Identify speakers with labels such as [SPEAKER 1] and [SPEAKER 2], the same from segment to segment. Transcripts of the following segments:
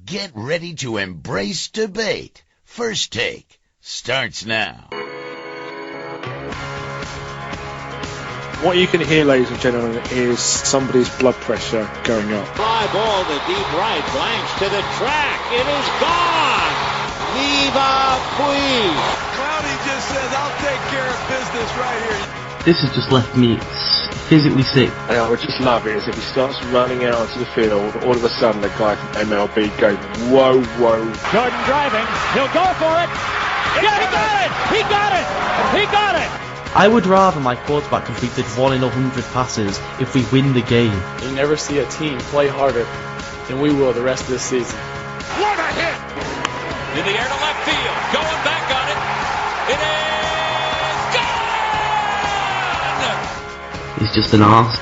[SPEAKER 1] Get ready to embrace debate. First Take starts now.
[SPEAKER 2] What you can hear, ladies and gentlemen, is somebody's blood pressure going up.
[SPEAKER 3] Fly ball to deep right, blanks to the track. It is gone. Viva Puig.
[SPEAKER 4] Clowney just says, I'll take care of business right here.
[SPEAKER 5] This has just left me physically sick.
[SPEAKER 2] And I would just love it is if he starts running out onto the field, all of a sudden the guy from MLB goes, whoa, whoa.
[SPEAKER 3] Jordan driving. He'll go for it. Yeah, he got it. He got it. He got it.
[SPEAKER 5] I would rather my quarterback completed 1 in 100 passes if we win the game.
[SPEAKER 6] You never see a team play harder than we will the rest of the season.
[SPEAKER 3] What a hit. In the air to left field. Going back on it. It is gone.
[SPEAKER 5] He's just an arse.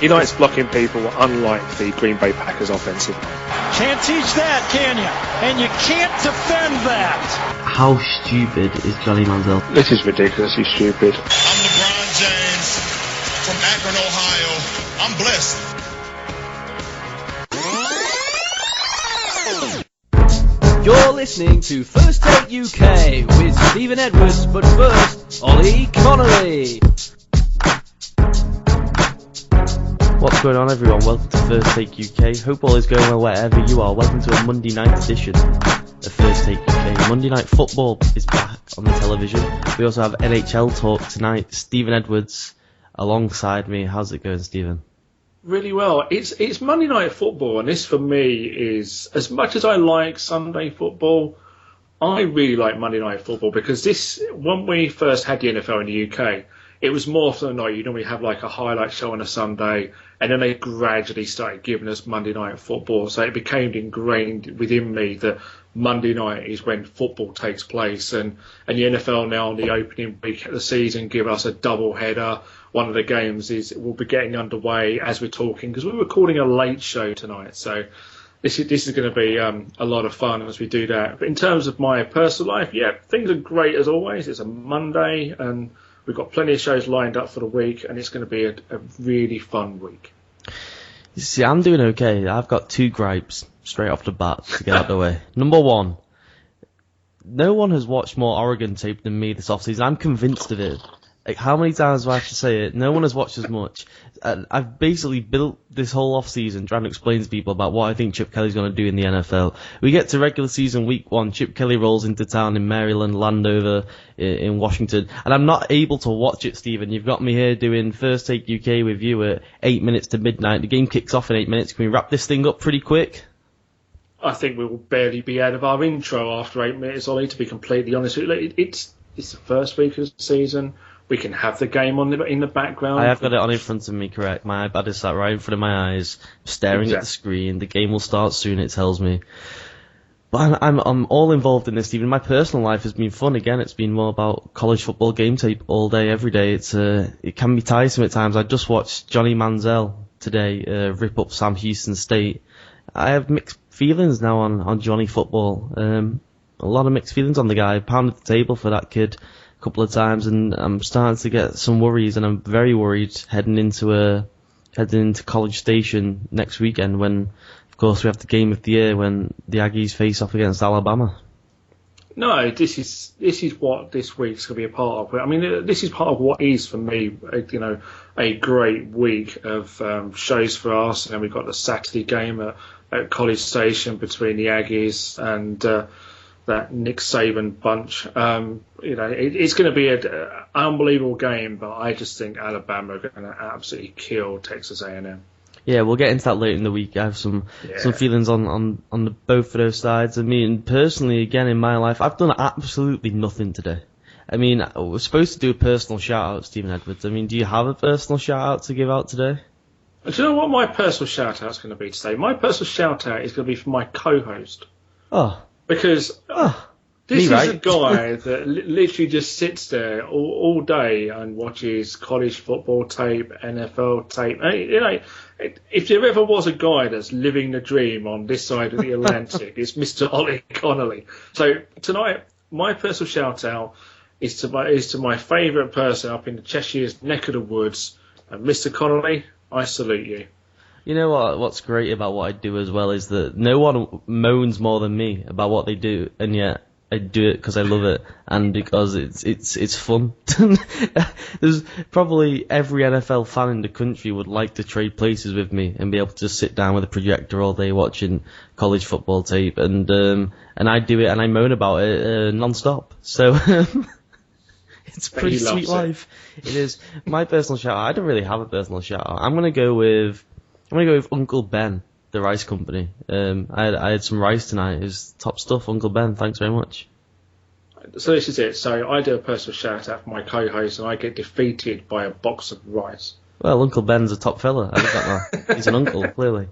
[SPEAKER 2] He likes blocking people, unlike the Green Bay Packers offensive line.
[SPEAKER 7] Can't teach that, can you? And you can't defend that.
[SPEAKER 5] How stupid is Johnny Manziel?
[SPEAKER 2] This is ridiculously stupid.
[SPEAKER 8] I'm LeBron James from Akron, Ohio. I'm blessed.
[SPEAKER 9] You're listening to First Take UK with Stephen Edwards, but first, Ollie Connolly.
[SPEAKER 5] What's going on, everyone? Welcome to First Take UK. Hope all is going well wherever you are. Welcome to a Monday night edition of First Take UK. Monday Night Football is back on the television. We also have NHL talk tonight. Stephen Edwards alongside me. How's it going, Stephen?
[SPEAKER 6] Really well. It's Monday Night Football, and this for me is, as much as I like Sunday football, I really like Monday Night Football because this, when we first had the NFL in the UK, it was more often than not, you normally have like a highlight show on a Sunday, and then they gradually started giving us Monday Night Football. So it became ingrained within me that Monday night is when football takes place. And the NFL now on the opening week of the season give us a double header. One of the games will be getting underway as we're talking because we're recording a late show tonight. So this is going to be a lot of fun as we do that. But in terms of my personal life, yeah, things are great as always. It's a Monday and we've got plenty of shows lined up for the week, and it's going to be a really fun week.
[SPEAKER 5] You see, I'm doing okay. I've got 2 gripes straight off the bat to get out of the way. Number 1, no one has watched more Oregon tape than me this offseason. I'm convinced of it. Like, how many times do I have to say it? No one has watched as much. I've basically built this whole off-season trying to explain to people about what I think Chip Kelly's going to do in the NFL. We get to regular season week 1, Chip Kelly rolls into town in Maryland, Landover, in Washington, and I'm not able to watch it, Stephen. You've got me here doing First Take UK with you at 8 minutes to midnight. The game kicks off in 8 minutes. Can we wrap this thing up pretty quick?
[SPEAKER 6] I think we will barely be out of our intro after 8 minutes, Ollie, to be completely honest with you. It's the first week of the season. We can have the game on in the background.
[SPEAKER 5] I have got it on in front of me, correct. My iPad is sat right in front of my eyes, staring at the screen. The game will start soon, it tells me. But I'm all involved in this, Stephen. My personal life has been fun. Again, it's been more about college football game tape all day, every day. It can be tiresome at times. I just watched Johnny Manziel today rip up Sam Houston State. I have mixed feelings now on Johnny football. A lot of mixed feelings on the guy. I pounded the table for that kid couple of times, and I'm starting to get some worries, and I'm very worried heading into College Station next weekend when, of course, we have the game of the year when the Aggies face off against Alabama.
[SPEAKER 6] No, this is what this week's going to be a part of. I mean, this is part of what is for me, a great week of shows for us. And then we've got the Saturday game at College Station between the Aggies and that Nick Saban bunch. It's going to be an unbelievable game, but I just think Alabama are going to absolutely kill Texas A&M.
[SPEAKER 5] Yeah, we'll get into that later in the week. I have some feelings on the both of those sides. I mean, personally, again, in my life, I've done absolutely nothing today. I mean, we're supposed to do a personal shout-out, Stephen Edwards. I mean, do you have a personal shout-out to give out today?
[SPEAKER 6] Do you know what my personal shout-out is going to be today? My personal shout-out is going to be for my co-host.
[SPEAKER 5] Oh.
[SPEAKER 6] Because this is a guy that literally just sits there all day and watches college football tape, NFL tape. If there ever was a guy that's living the dream on this side of the Atlantic, it's Mr. Ollie Connolly. So tonight, my personal shout-out is to my favourite person up in the Cheshire's neck of the woods, Mr. Connolly. I salute you.
[SPEAKER 5] You know what's great about what I do as well is that no one moans more than me about what they do, and yet I do it because I love it and because it's fun. There's probably every NFL fan in the country would like to trade places with me and be able to just sit down with a projector all day watching college football tape, and I do it and I moan about it non-stop. So it's a pretty sweet life. It is. My personal shout out, I don't really have a personal shout out. I'm gonna go with Uncle Ben, the rice company. I had some rice tonight. It was top stuff, Uncle Ben. Thanks very much.
[SPEAKER 6] So this is it. So I do a personal shout out for my co-host, and I get defeated by a box of rice.
[SPEAKER 5] Well, Uncle Ben's a top fella. I love that man. He's an uncle, clearly.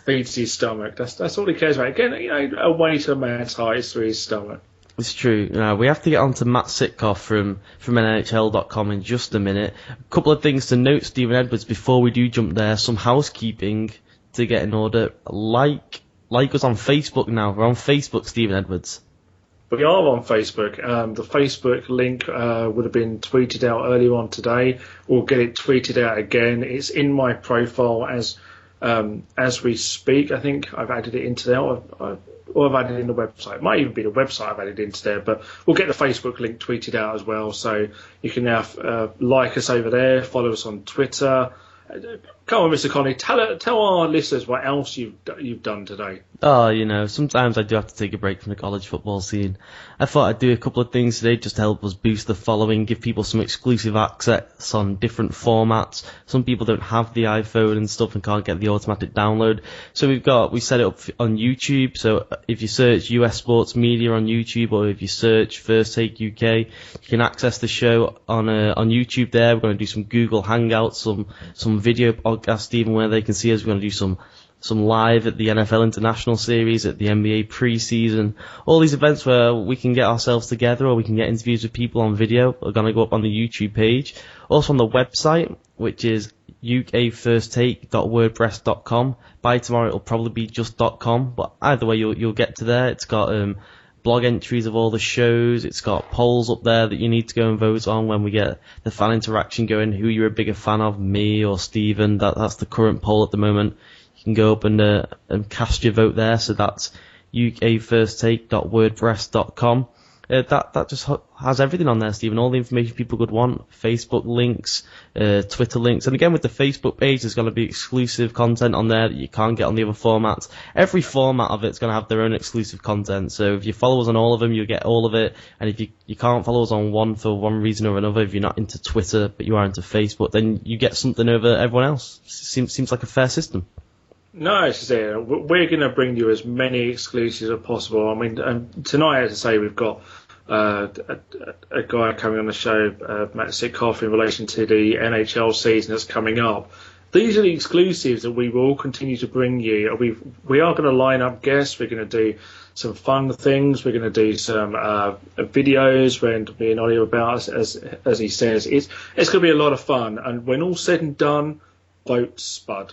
[SPEAKER 6] Feeds his stomach. That's all he cares about. Again, a way to a man's heart is through his stomach.
[SPEAKER 5] It's true. We have to get on to Matt Sitkoff from NHL.com in just a minute. A couple of things to note, Stephen Edwards, before we do jump there. Some housekeeping to get in order. Like us on Facebook now. We're on Facebook, Stephen Edwards.
[SPEAKER 6] We are on Facebook. The Facebook link would have been tweeted out earlier on today. We'll get it tweeted out again. It's in my profile as we speak. I think I've added it into there, or I've added it in the website. It might even be the website I've added into there, but we'll get the Facebook link tweeted out as well. So you can now like us over there, follow us on Twitter. Come on, Mr. Conley, tell our listeners what else you've done today.
[SPEAKER 5] Oh, sometimes I do have to take a break from the college football scene. I thought I'd do a couple of things today just to help us boost the following, give people some exclusive access on different formats. Some people don't have the iPhone and stuff and can't get the automatic download. So we set it up on YouTube. So if you search US Sports Media on YouTube, or if you search First Take UK, you can access the show on YouTube there. We're going to do some Google Hangouts, some video podcasts even where they can see us. We're going to do some live at the NFL International Series, at the NBA preseason, all these events where we can get ourselves together or we can get interviews with people on video are going to go up on the YouTube page. Also on the website, which is ukfirsttake.wordpress.com. By tomorrow it'll probably be just .com, but either way you'll get to there. It's got blog entries of all the shows. It's got polls up there that you need to go and vote on when we get the fan interaction going, who you're a bigger fan of, me or Steven. That's the current poll at the moment. You can go up and cast your vote there. So that's ukfirsttake.wordpress.com. That just has everything on there, Stephen. All the information people could want. Facebook links, Twitter links. And again, with the Facebook page, there's going to be exclusive content on there that you can't get on the other formats. Every format of it's going to have their own exclusive content. So if you follow us on all of them, you'll get all of it. And if you can't follow us on one for one reason or another, if you're not into Twitter but you are into Facebook, then you get something over everyone else. Seems like a fair system.
[SPEAKER 6] No, it's just it. We're going to bring you as many exclusives as possible. I mean, tonight, as I say, we've got a guy coming on the show, Matt Sitkoff, in relation to the NHL season that's coming up. These are the exclusives that we will continue to bring you. We are going to line up guests. We're going to do some fun things. We're going to do some videos. We're going to be an audio about, as he says. It's going to be a lot of fun. And when all said and done, vote Spud.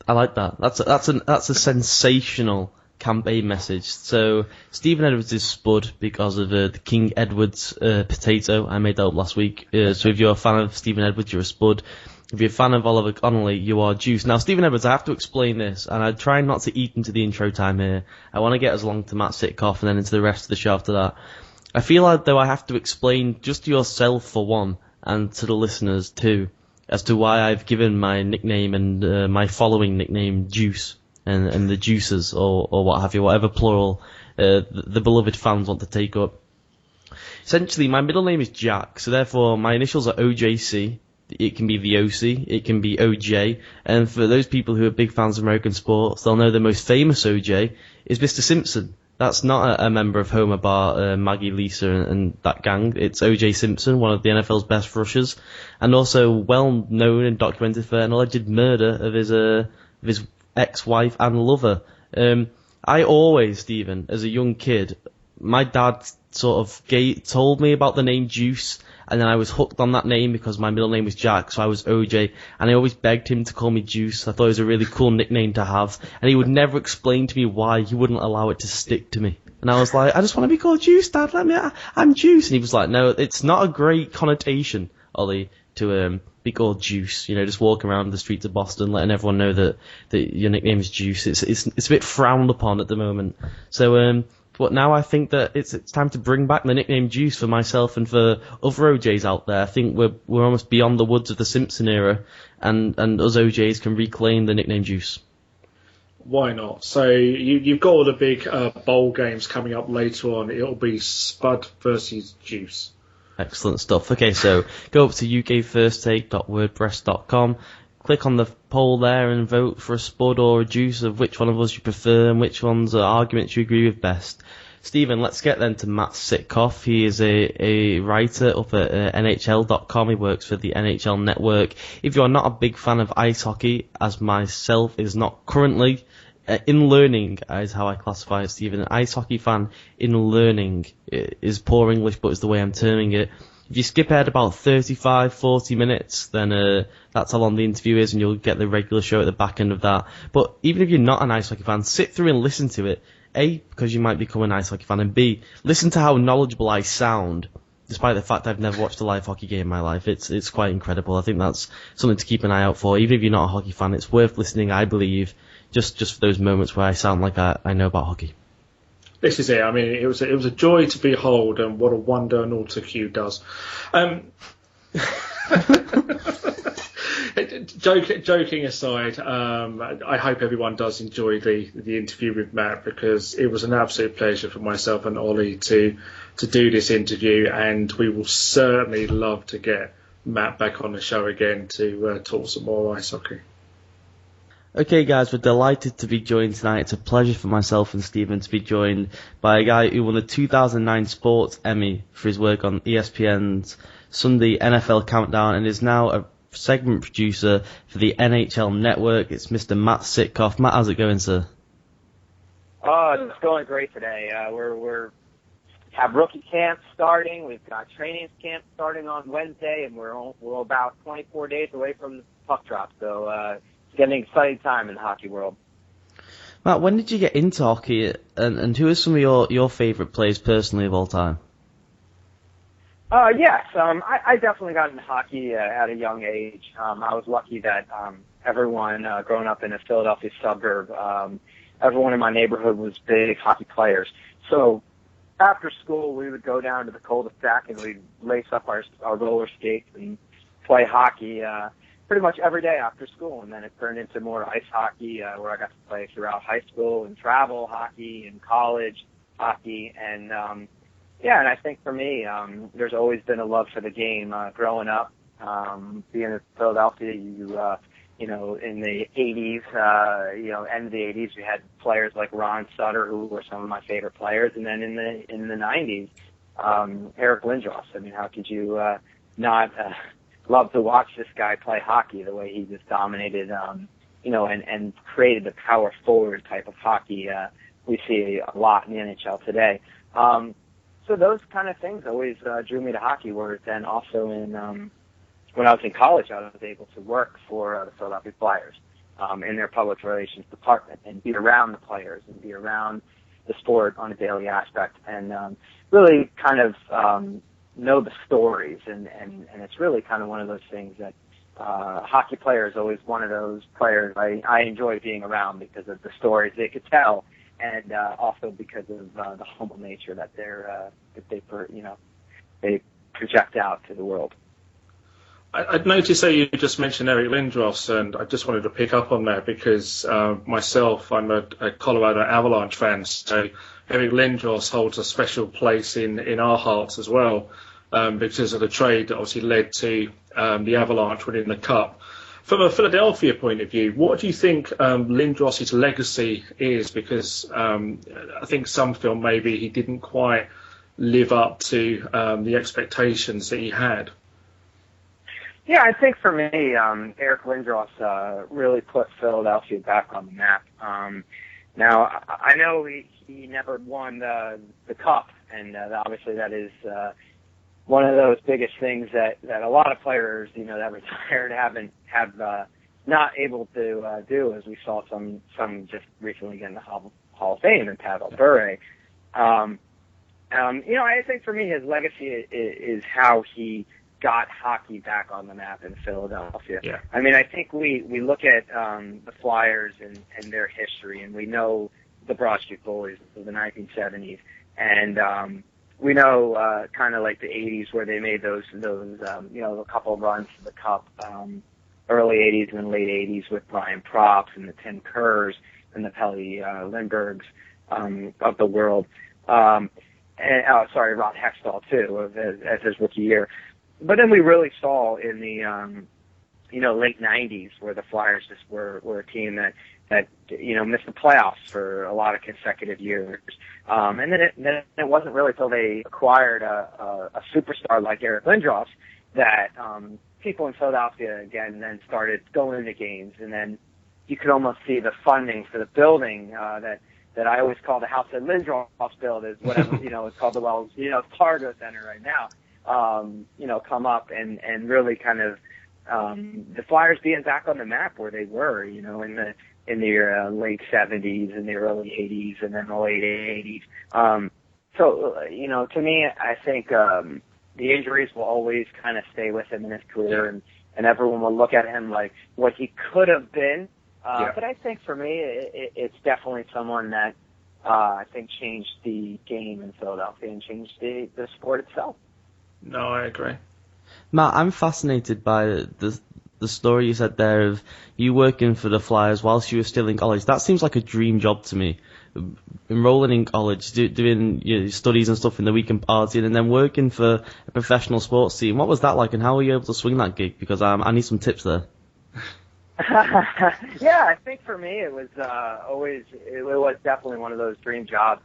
[SPEAKER 5] I like that. That's a sensational campaign message. So Stephen Edwards is Spud because of the King Edwards potato. I made that up last week. So if you're a fan of Stephen Edwards, you're a Spud. If you're a fan of Oliver Connolly, you are Juice. Now, Stephen Edwards, I have to explain this, and I try not to eat into the intro time here. I want to get us along to Matt Sitkoff and then into the rest of the show after that. I feel like though I have to explain just to yourself for one, and to the listeners too, as to why I've given my nickname and my following nickname Juice and the Juicers or what have you, whatever plural the beloved fans want to take up. Essentially, my middle name is Jack, so therefore my initials are OJC. It can be VOC, it can be OJ, and for those people who are big fans of American sports, they'll know the most famous OJ is Mr. Simpson. That's not a member of Homer Bar, Maggie, Lisa, and that gang. It's O.J. Simpson, one of the NFL's best rushers, and also well known and documented for an alleged murder of his ex-wife and lover. I always, Stephen, as a young kid, my dad sort of told me about the name Juice, and then I was hooked on that name because my middle name was Jack, so I was OJ, and I always begged him to call me Juice. I thought it was a really cool nickname to have, and he would never explain to me why he wouldn't allow it to stick to me. And I was like, I just want to be called Juice, Dad, I'm Juice. And he was like, no, it's not a great connotation, Ollie, to be called Juice. Just walking around the streets of Boston, letting everyone know that your nickname is Juice. It's a bit frowned upon at the moment. So, but now I think that it's time to bring back the nickname Juice for myself and for other OJs out there. I think we're almost beyond the woods of the Simpson era, and us OJs can reclaim the nickname Juice.
[SPEAKER 6] Why not? So you've got all the big bowl games coming up later on. It'll be Spud versus Juice.
[SPEAKER 5] Excellent stuff. Okay, so go up to ukfirsttake.wordpress.com, click on the poll there and vote for a Spud or a Juice of which one of us you prefer and which one's arguments you agree with best. Stephen, let's get then to Matt Sitkoff. He is a writer up at NHL.com. He works for the NHL Network. If you're not a big fan of ice hockey, as myself is not currently, in learning is how I classify it, Stephen. An ice hockey fan in learning is poor English, but it's the way I'm terming it. If you skip ahead about 35, 40 minutes, then that's how long the interview is, and you'll get the regular show at the back end of that. But even if you're not an ice hockey fan, sit through and listen to it. A, because you might become an ice hockey fan, and B, listen to how knowledgeable I sound, despite the fact I've never watched a live hockey game in my life. It's quite incredible. I think that's something to keep an eye out for. Even if you're not a hockey fan, it's worth listening, I believe, just for those moments where I sound like I know about hockey. This
[SPEAKER 6] is it. I mean, it was a joy to behold, and what a wonder an autocue does. Joking aside, I hope everyone does enjoy the interview with Matt, because it was an absolute pleasure for myself and Ollie to do this interview, and we will certainly love to get Matt back on the show again to talk some more ice hockey.
[SPEAKER 5] Okay, guys, we're delighted to be joined tonight. It's a pleasure for myself and Stephen to be joined by a guy who won the 2009 Sports Emmy for his work on ESPN's Sunday NFL Countdown and is now a segment producer for the NHL Network. It's Mr. Matt Sitkoff. Matt, how's it going, sir?
[SPEAKER 10] Oh, it's going great today. We're have rookie camp starting. We've got training camp starting on Wednesday, and we're about 24 days away from the puck drop. So it's getting an exciting time in the hockey world.
[SPEAKER 5] Matt, when did you get into hockey, and who are some of your favourite players personally of all time?
[SPEAKER 10] Yes, I definitely got into hockey at a young age. I was lucky that everyone growing up in a Philadelphia suburb, everyone in my neighborhood was big hockey players. So after school, we would go down to the cul-de-sac and we'd lace up our roller skates and play hockey pretty much every day after school. And then it turned into more ice hockey, where I got to play throughout high school and travel hockey and college hockey. And yeah, and I think for me, there's always been a love for the game. Growing up, being in Philadelphia, you know, in the 80s, end of the 80s, we had players like Ron Sutter, who were some of my favorite players, and then in the 90s, Eric Lindros. I mean, how could you not love to watch this guy play hockey the way he just dominated, and created the power forward type of hockey we see a lot in the NHL today. So those kind of things always drew me to hockey, where then also when I was in college, I was able to work for the Philadelphia Flyers in their public relations department and be around the players and be around the sport on a daily aspect and really kind of know the stories. And it's really kind of one of those things that hockey player is always one of those players I enjoy being around because of the stories they could tell. And also because of the humble nature that they project out to the world.
[SPEAKER 6] I'd noticed that you just mentioned Eric Lindros, and I just wanted to pick up on that because myself, I'm a Colorado Avalanche fan, so Eric Lindros holds a special place in our hearts as well because of the trade that obviously led to the Avalanche winning the Cup. From a Philadelphia point of view, what do you think Lindros' legacy is? Because I think some feel maybe he didn't quite live up to the expectations that he had.
[SPEAKER 10] Yeah, I think for me, Eric Lindros really put Philadelphia back on the map. Now, I know he never won the Cup, and obviously that is one of those biggest things that a lot of players, that retired have not able to do, as we saw some just recently get in the Hall of Fame and Pavel Bure. I think for me his legacy is how he got hockey back on the map in Philadelphia.
[SPEAKER 6] Yeah.
[SPEAKER 10] I mean, I think we look at the Flyers and their history, and we know the Broad Street Bullies of the 1970s, and we know kind of like the 80s where they made those a couple of runs to the Cup, early 80s and late 80s with Brian Props and the Tim Kerrs and the Pelle Lindberghs of the world. Rod Hextall too, as his rookie year. But then we really saw in the late 90s where the Flyers just were a team that missed the playoffs for a lot of consecutive years. And then it wasn't really until they acquired a superstar like Eric Lindros that people in Philadelphia again then started going to games, and then you could almost see the funding for the building that I always call the house that Lindros built, is whatever it's called the Wells Fargo Center right now. Come up and really kind of the Flyers being back on the map where they were, in the late 70s and the early 80s and then the late 80s. To me, I think the injuries will always kind of stay with him in his career, and everyone will look at him like what he could have been. But I think for me, it's definitely someone that I think changed the game in Philadelphia and changed the sport itself.
[SPEAKER 6] No, I agree.
[SPEAKER 5] Matt, I'm fascinated by the story you said there of you working for the Flyers whilst you were still in college. That seems like a dream job to me. Enrolling in college, doing your studies and stuff in the weekend partying, and then working for a professional sports team. What was that like, and how were you able to swing that gig? Because I need some tips there.
[SPEAKER 10] Yeah, I think for me it was it was definitely one of those dream jobs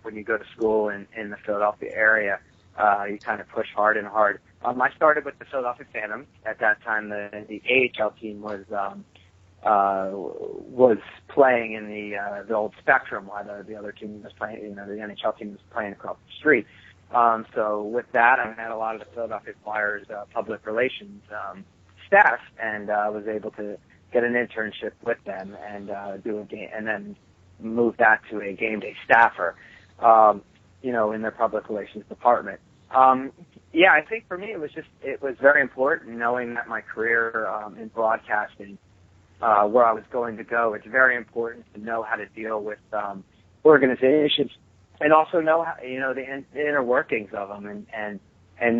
[SPEAKER 10] when you go to school in the Philadelphia area. You kind of push hard and hard. I started with the Philadelphia Phantoms. At that time, the AHL team was playing in the old Spectrum, while the other team was playing. The NHL team was playing across the street. So with that, I had a lot of the Philadelphia Flyers public relations staff, and was able to get an internship with them and do a game, and then move that to a game day staffer, in their public relations department. I think for me it was very important knowing that my career in broadcasting, where I was going to go, it's very important to know how to deal with organizations, and also know how, the inner workings of them, and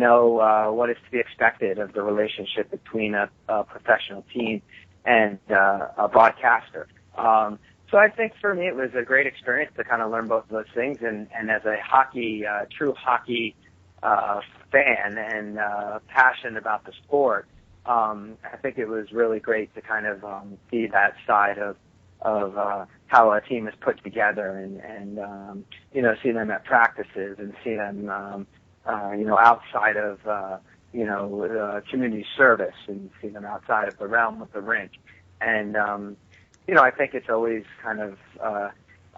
[SPEAKER 10] know what is to be expected of the relationship between a professional team and a broadcaster. So I think for me it was a great experience to kind of learn both of those things, and as a true hockey fan and passionate about the sport, I think it was really great to kind of see that side of how a team is put together, and see them at practices and see them outside of community service, and see them outside of the realm of the rink. And I think it's always kind of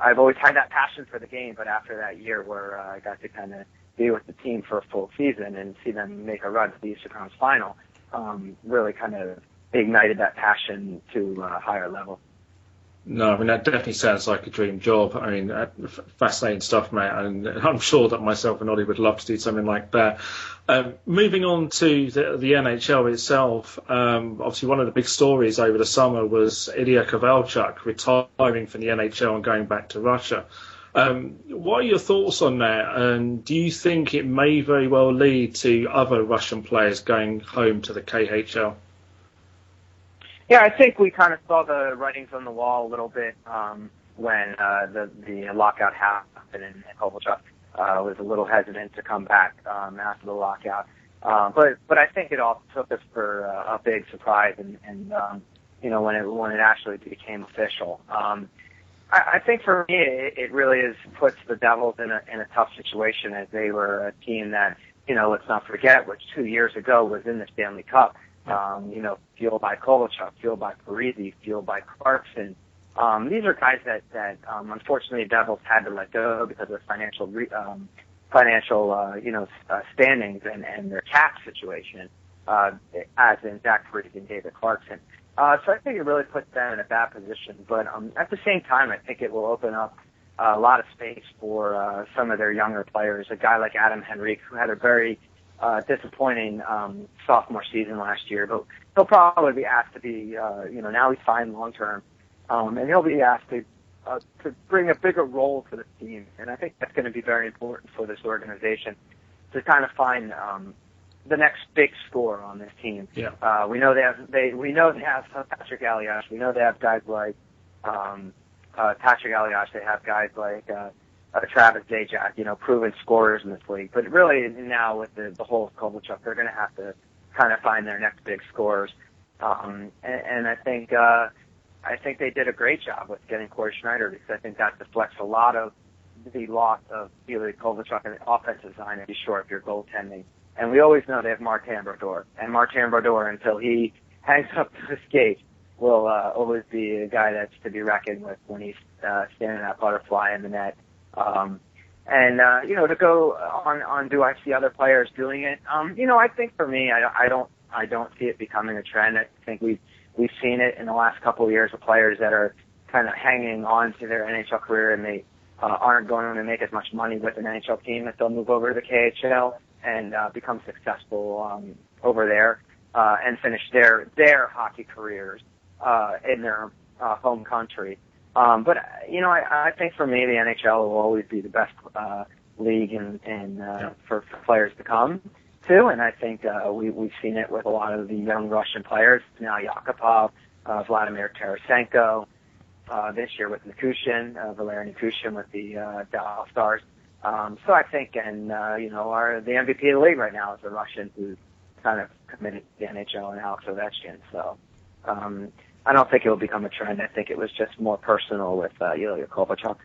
[SPEAKER 10] I've always had that passion for the game, but after that year where I got to kind of be with the team for a full season and see them make a run to the Eastern Conference Final, really kind of ignited that passion to a higher level.
[SPEAKER 6] No, I mean, that definitely sounds like a dream job. I mean, fascinating stuff, mate, and I'm sure that myself and Ollie would love to do something like that. Moving on to the NHL itself, obviously one of the big stories over the summer was Ilya Kovalchuk retiring from the NHL and going back to Russia. What are your thoughts on that, and do you think it may very well lead to other Russian players going home to the KHL?
[SPEAKER 10] Yeah, I think we kind of saw the writings on the wall a little bit when the lockout happened, and Kovalchuk was a little hesitant to come back after the lockout. But I think it all took us for a big surprise, and when it actually became official. I think for me, it really puts the Devils in a tough situation, as they were a team that, let's not forget, which 2 years ago was in the Stanley Cup. Fueled by Kovalchuk, fueled by Parisi, fueled by Clarkson. These are guys that unfortunately the Devils had to let go because of financial standings and their cap situation, as in Zach Parisi and David Clarkson. So I think it really puts them in a bad position. But at the same time, I think it will open up a lot of space for some of their younger players. A guy like Adam Henrique, who had a very disappointing sophomore season last year, but he'll probably be asked to be, now he's signed long term, and he'll be asked to bring a bigger role to the team, and I think that's going to be very important for this organization to kind of find the next big scorer on this team.
[SPEAKER 6] Yeah.
[SPEAKER 10] We know they have Patrick Aliash. We know they have guys like Patrick Aliash. They have guys like Travis Zajac, proven scorers in this league. But really now with the whole of Kovalchuk, they're going to have to kind of find their next big scorers. And I think they did a great job with getting Corey Schneider, because I think that deflects a lot of the loss of Ilya Kovalchuk in the offensive line if you're short of your goaltending. And we always know they have Martin Brodeur. And Martin Brodeur, until he hangs up the skate, will always be a guy that's to be reckoned with when he's standing that butterfly in the net. To go on, do I see other players doing it? I think for me, I don't see it becoming a trend. I think we've seen it in the last couple of years with players that are kind of hanging on to their NHL career, and they aren't going to make as much money with an NHL team, that they'll move over to the KHL and become successful over there and finish their hockey careers in their home country. But I think for me, the NHL will always be the best league for players to come to, and I think we've seen it with a lot of the young Russian players. Now Yakupov, Vladimir Tarasenko, this year with Nikushin, Valeri Nikushin with the Dallas Stars. So I think, the MVP of the league right now is a Russian who's kind of committed to the NHL, and Alex Ovechkin. So I don't think it will become a trend. I think it was just more personal with Ilya Kovalchuk.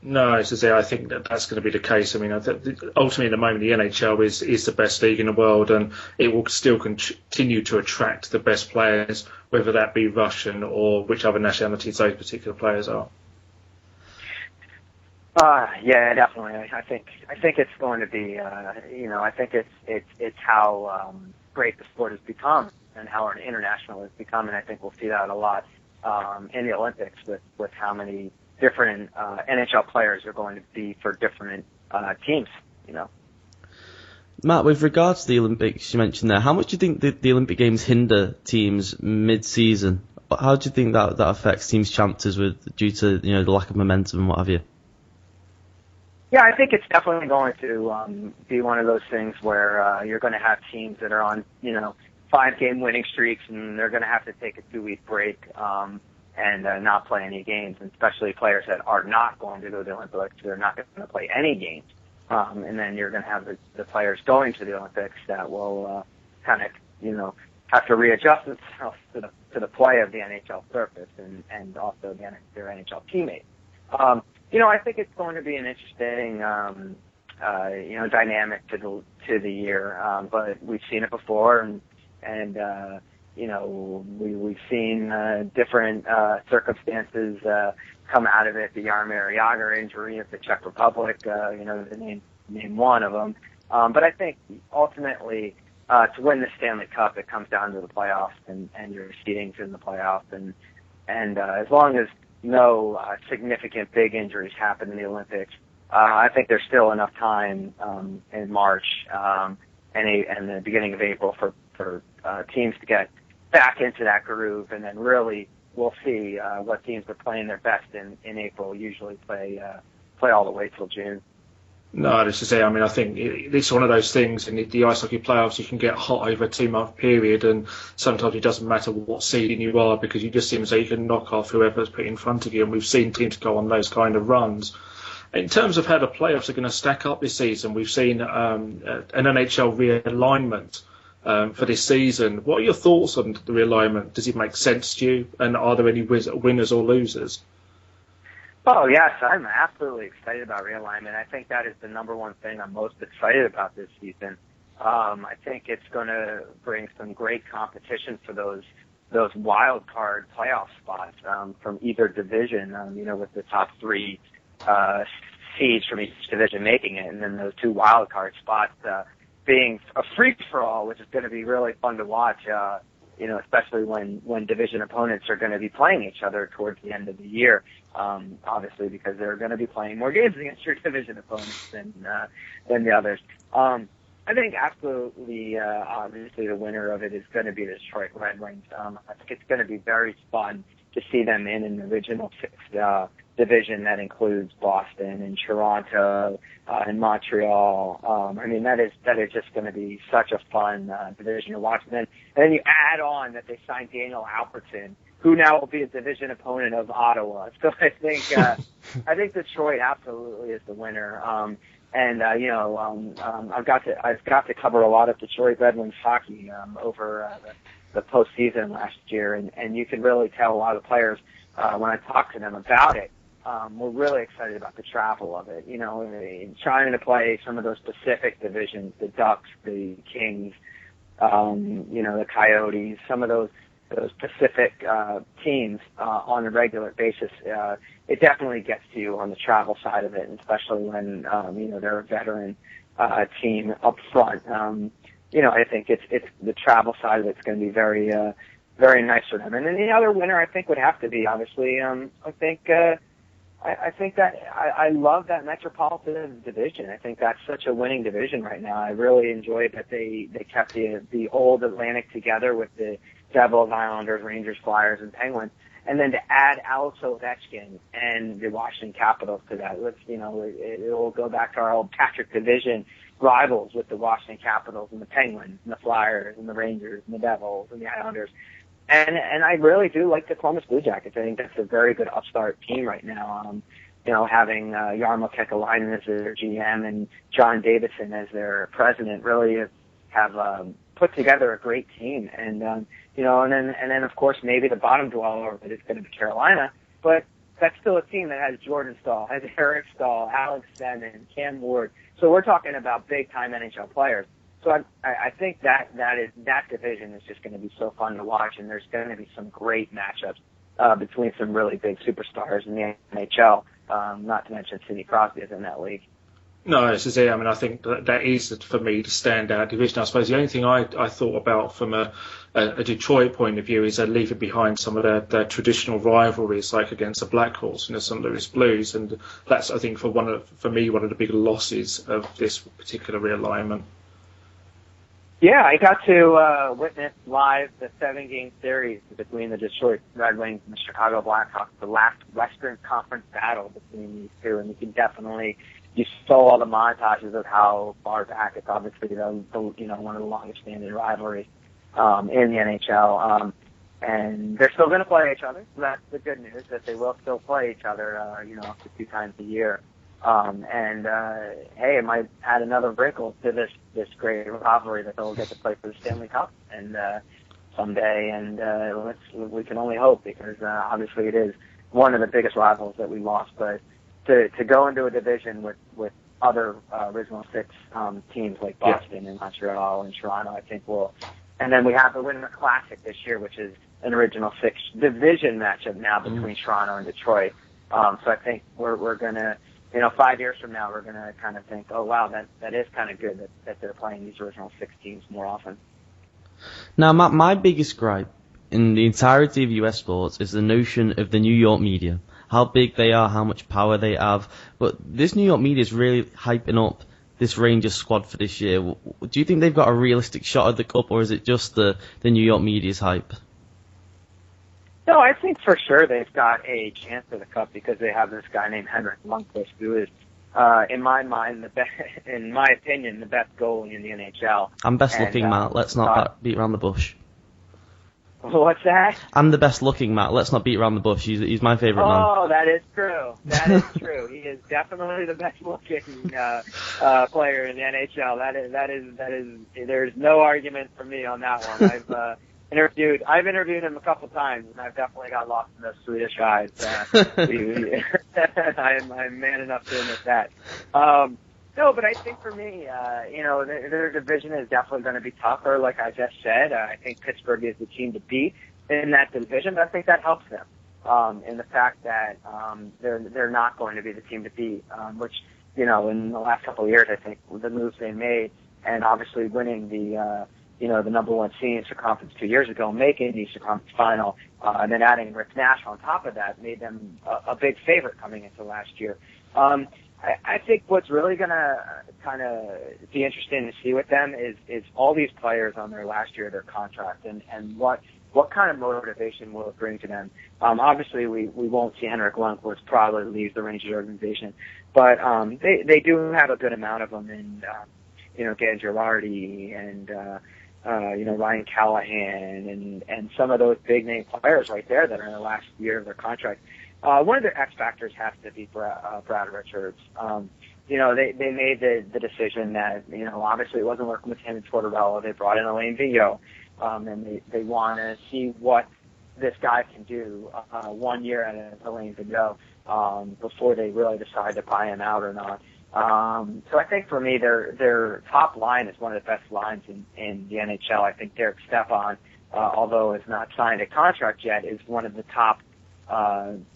[SPEAKER 6] No, as I say, I think that's going to be the case. I mean, ultimately, at the moment, the NHL is the best league in the world, and it will still continue to attract the best players, whether that be Russian or which other nationalities those particular players are.
[SPEAKER 10] Yeah, definitely. I think it's going to be. I think it's how great the sport has become and how international it's become, and I think we'll see that a lot in the Olympics with how many different NHL players are going to be for different teams.
[SPEAKER 5] Matt, with regards to the Olympics, you mentioned there, how much do you think the Olympic Games hinder teams mid-season? How do you think that affects teams' chances due to the lack of momentum and what have you?
[SPEAKER 10] Yeah, I think it's definitely going to be one of those things where you're going to have teams that are on 5-game winning streaks, and they're going to have to take a 2-week break and not play any games, and especially players that are not going to go to the Olympics. They're not going to play any games. And then you're going to have the players going to the Olympics that will kind of, have to readjust themselves to the play of the NHL surface and also their NHL teammates. I think it's going to be an interesting, dynamic to the year. But we've seen it before, and we've seen different circumstances come out of it. The Jaromir Jagr injury of the Czech Republic, to name one of them. But I think ultimately, to win the Stanley Cup, it comes down to the playoffs and your seedings in the playoffs. And as long as no significant big injuries happen in the Olympics, I think there's still enough time in March and the beginning of April for teams to get back into that groove, and then really we'll see what teams are playing their best in April. Usually play all the way till June.
[SPEAKER 6] No, just to say, I think it's one of those things in the ice hockey playoffs. You can get hot over a 2-month period, and sometimes it doesn't matter what seeding you are, because you just seem as though you can knock off whoever's put in front of you, and we've seen teams go on those kind of runs. In terms of how the playoffs are going to stack up this season, we've seen an NHL realignment for this season. What are your thoughts on the realignment? Does it make sense to you, and are there any winners or losers?
[SPEAKER 10] Oh, yes, I'm absolutely excited about realignment. I think that is the number one thing I'm most excited about this season. I think it's going to bring some great competition for those wild card playoff spots from either division, with the top 3 seeds from each division making it, and then those 2 wild card spots being a free-for-all, which is going to be really fun to watch, especially when division opponents are going to be playing each other towards the end of the year, obviously because they're going to be playing more games against your division opponents than the others. I think absolutely, obviously the winner of it is going to be the Detroit Red Wings. I think it's going to be very fun to see them in an original six division that includes Boston and Toronto and Montreal. I mean, that is just going to be such a fun division to watch. And then you add on that they signed Daniel Albertson, who now will be a division opponent of Ottawa. So I think Detroit absolutely is the winner. I've got to cover a lot of Detroit Red Wings hockey over the postseason last year, and you can really tell a lot of players when I talk to them about it. We're really excited about the travel of it. Trying to play some of those Pacific divisions, the Ducks, the Kings, the Coyotes, some of those Pacific teams on a regular basis. It definitely gets to you on the travel side of it, and especially when they're a veteran team up front. I think it's the travel side of it's going to be very very nice for them. And then the other winner I think would have to be obviously I think that I love that Metropolitan division. I think that's such a winning division right now. I really enjoyed that they kept the old Atlantic together with the Devils, Islanders, Rangers, Flyers, and Penguins, and then to add Alex Ovechkin and the Washington Capitals to that. It will go back to our old Patrick Division rivals with the Washington Capitals and the Penguins and the Flyers and the Rangers and the Devils and the Islanders. And I really do like the Columbus Blue Jackets. I think that's a very good upstart team right now. Having Jarmo Kekalainen as their GM and John Davidson as their president really have put together a great team. And then of course maybe the bottom dweller of it is going to be Carolina, but that's still a team that has Jordan Staal, has Eric Staal, Alex Semin, Cam Ward. So we're talking about big time NHL players. So I think that division is just going to be so fun to watch, and there's going to be some great matchups between some really big superstars in the NHL. Not to mention Sidney Crosby is in that league.
[SPEAKER 6] No, this is it. I mean, I think that is, for me, the standout division. I suppose the only thing I thought about from a Detroit point of view is they're leaving behind some of their traditional rivalries, like against the Blackhawks and the St. Louis Blues, and that's, I think, for me, one of the big losses of this particular realignment.
[SPEAKER 10] Yeah, I got to witness live the 7-game series between the Detroit Red Wings and the Chicago Blackhawks, the last Western Conference battle between these two, and you saw all the montages of how far back. It's obviously one of the longest standing rivalries in the NHL, and they're still going to play each other. So that's the good news, that they will still play each other, up to 2 times a year. Hey, it might add another wrinkle to this great rivalry that they'll get to play for the Stanley Cup and someday. And we can only hope, because obviously it is one of the biggest rivals that we lost. But to go into a division with other original 6 teams like Boston and Montreal and Toronto, I think will. And then we have the Winter Classic this year, which is an original 6 division matchup now between Toronto and Detroit. So I think we're gonna. 5 years from now, we're going to kind of think, oh, wow, that is kind of good that they're playing these original 6 teams more often.
[SPEAKER 5] Now, my biggest gripe in the entirety of US sports is the notion of the New York media, how big they are, how much power they have. But this New York media is really hyping up this Rangers squad for this year. Do you think they've got a realistic shot at the Cup, or is it just the New York media's hype?
[SPEAKER 10] No, I think for sure they've got a chance at the Cup because they have this guy named Henrik Lundqvist, who is, in my mind, in my opinion, the best goalie in the NHL.
[SPEAKER 5] I'm best looking, Matt. Let's not beat around the bush.
[SPEAKER 10] What's that?
[SPEAKER 5] I'm the best looking, Matt. Let's not beat around the bush. He's my favourite man.
[SPEAKER 10] Oh, that is true. That is true. He is definitely the best looking player in the NHL. That is. There's no argument for me on that one. I've interviewed him a couple times, and I've definitely got lost in those Swedish eyes. I'm man enough to admit that. No, but I think for me, their division is definitely going to be tougher. Like I just said, I think Pittsburgh is the team to beat in that division, but I think that helps them in the fact that they're not going to be the team to beat, which, in the last couple of years, I think the moves they made, and obviously winning the number 1 seed in Eastern Conference 2 years ago, making the Eastern Conference final, and then adding Rick Nash on top of that made them a big favorite coming into last year. I think what's really going to kind of be interesting to see with them is all these players on their last year of their contract and what kind of motivation will it bring to them. Obviously, we won't see Henrik Lundqvist probably leave the Rangers organization, but they do have a good amount of them in, Gan Girardi and, Ryan Callahan and some of those big name players right there that are in the last year of their contract. One of their X factors has to be Brad Richards. They made the decision that, obviously it wasn't working with him and Tortorella. They brought in Alain Vigneault, and they want to see what this guy can do 1 year at Alain Vigneault before they really decide to buy him out or not. So I think for me, their top line is one of the best lines in the NHL. I think Derek Stepan, although is not signed a contract yet, is one of the top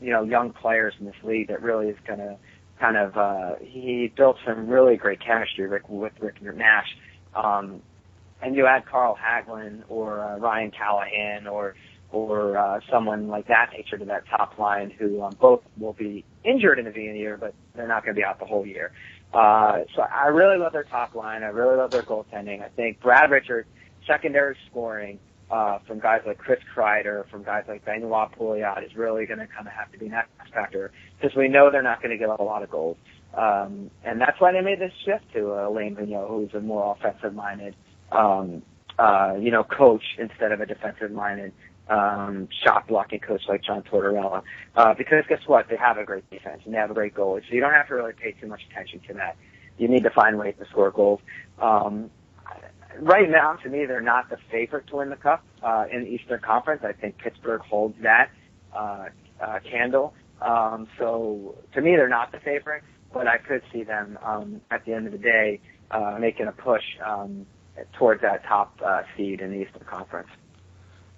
[SPEAKER 10] young players in this league that really is going to kind of, he built some really great chemistry with Rick Nash. And you add Carl Hagelin or Ryan Callahan or someone like that nature to that top line who both will be injured in the beginning of the year, but they're not going to be out the whole year. So I really love their top line. I really love their goaltending. I think Brad Richards, secondary scoring, from guys like Chris Kreider, from guys like Benoit Pouliot is really going to kind of have to be an X factor because we know they're not going to give up a lot of goals. And that's why they made this shift to Alain Vigneault, who's a more offensive-minded, coach instead of a defensive-minded, shot-blocking coach like John Tortorella. Because guess what? They have a great defense and they have a great goalie, so you don't have to really pay too much attention to that. You need to find ways to score goals. Right now, to me, they're not the favorite to win the Cup in the Eastern Conference. I think Pittsburgh holds that candle. So, to me, they're not the favorite, but I could see them at the end of the day making a push towards that top seed in the Eastern Conference.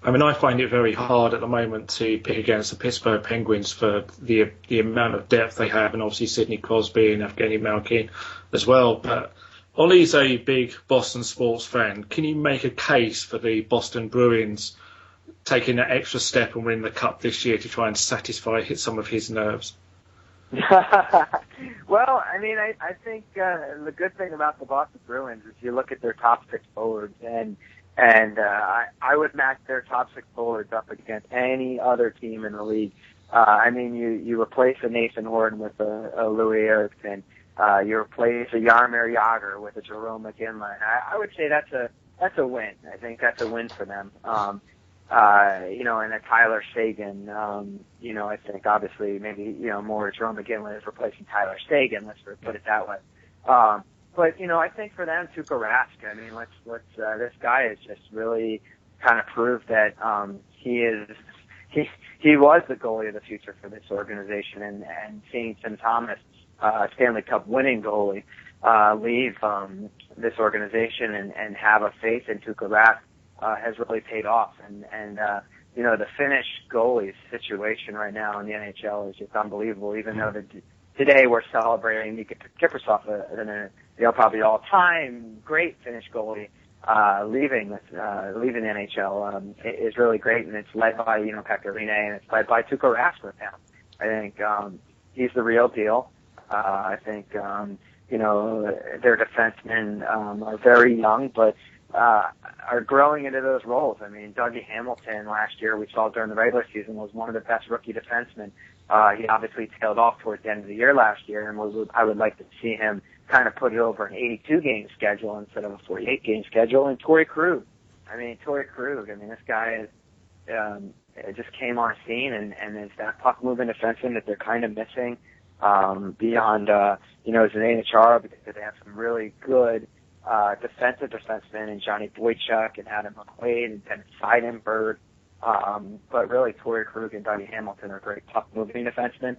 [SPEAKER 6] I mean, I find it very hard at the moment to pick against the Pittsburgh Penguins for the amount of depth they have, and obviously Sidney Crosby and Evgeny Malkin as well, but Ollie's a big Boston sports fan. Can you make a case for the Boston Bruins taking that extra step and winning the Cup this year to try and satisfy some of his nerves?
[SPEAKER 10] Well, I mean, I think the good thing about the Boston Bruins is you look at their top six forwards, and I would match their top six forwards up against any other team in the league. I mean, you replace a Nathan Horton with a Louis Eriksson. You replace a Jaromir Jagr with a Jerome McGinley. I would say that's a win. I think that's a win for them. And a Tyler Seguin. I think obviously maybe more Jerome McGinley is replacing Tyler Seguin. Let's put it that way. But I think for them, Tuukka Rask. I mean, let's this guy has just really kind of proved that he was the goalie of the future for this organization, and seeing Tim Thomas, Stanley Cup winning goalie, leave this organization and have a faith in Tuukka Rask has really paid off. And the Finnish goalies situation right now in the NHL is just unbelievable. Even though today we're celebrating Mika Kiprusoff, probably all-time great Finnish goalie leaving the NHL is really great, and it's led by Pekka Rinne, and it's led by Tuukka Rask right now. I think he's the real deal. I think, their defensemen are very young, but are growing into those roles. I mean, Dougie Hamilton last year, we saw during the regular season, was one of the best rookie defensemen. He obviously tailed off towards the end of the year last year, and I would like to see him kind of put it over an 82-game schedule instead of a 48-game schedule. And Torrey Krug. This guy just came on scene and is that puck-moving defenseman that they're kind of missing. Beyond, Zdeno Chara, because they have some really good defensive defensemen in Johnny Boychuk and Adam McQuaid and Dennis Seidenberg. But really, Torrey Krug and Dougie Hamilton are great puck-moving defensemen.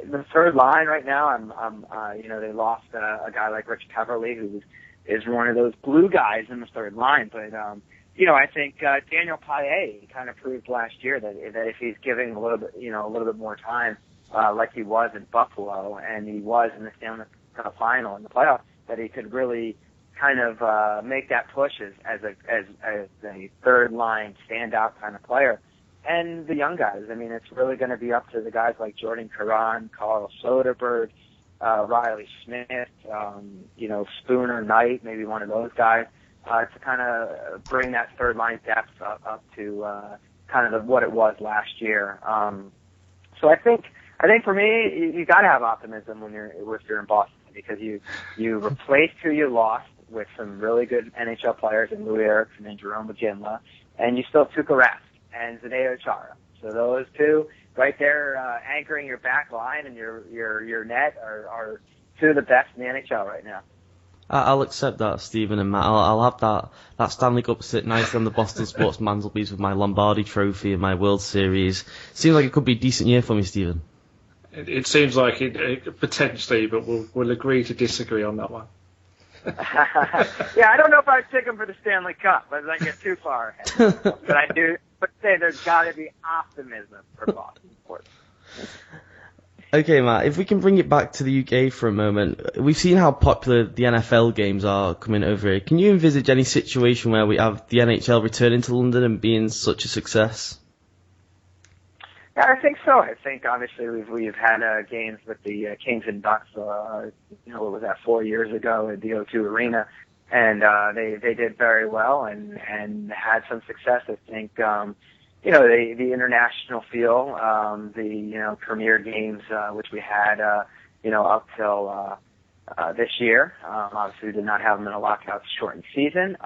[SPEAKER 10] The third line right now, they lost a guy like Rich Peverley, who is one of those blue guys in the third line. But I think Daniel Paille kind of proved last year that if he's giving a little bit more time, like he was in Buffalo and he was in the Stanley Cup final in the playoffs, that he could really kind of make that push as a third line standout kind of player. and the young guys. I mean, it's really going to be up to the guys like Jordan Caron, Carl Soderberg, Riley Smith, Spooner, Knight, maybe one of those guys, to kind of bring that third line depth up to kind of what it was last year. So I think for me, you got to have optimism when you're in Boston, because you replaced who you lost with some really good NHL players in Lou Erickson and Jerome McGinley, and you still have Tuukka Rask and Zdeno Chara. So those two right there, anchoring your back line and your net are two of the best in the NHL right now.
[SPEAKER 5] I'll accept that, Stephen and Matt. I'll have that Stanley Cup sit nicely on the Boston Sports mantelpiece with my Lombardi Trophy and my World Series. Seems like it could be a decent year for me, Stephen.
[SPEAKER 6] It seems like it potentially, but we'll agree to disagree on that one.
[SPEAKER 10] Yeah, I don't know if I'd pick him for the Stanley Cup, but I get too far ahead. But I do. But say there's got to be optimism for Boston sports.
[SPEAKER 5] Okay, Matt, if we can bring it back to the UK for a moment, we've seen how popular the NFL games are coming over here. Can you envisage any situation where we have the NHL returning to London and being such a success?
[SPEAKER 10] Yeah, I think so. I think obviously we've had games with the Kings and Ducks. What was that, 4 years ago at the O2 Arena, and they did very well and had some success. I think the international feel, the premier games which we had up till this year. Obviously, we did not have them in a lockout shortened season.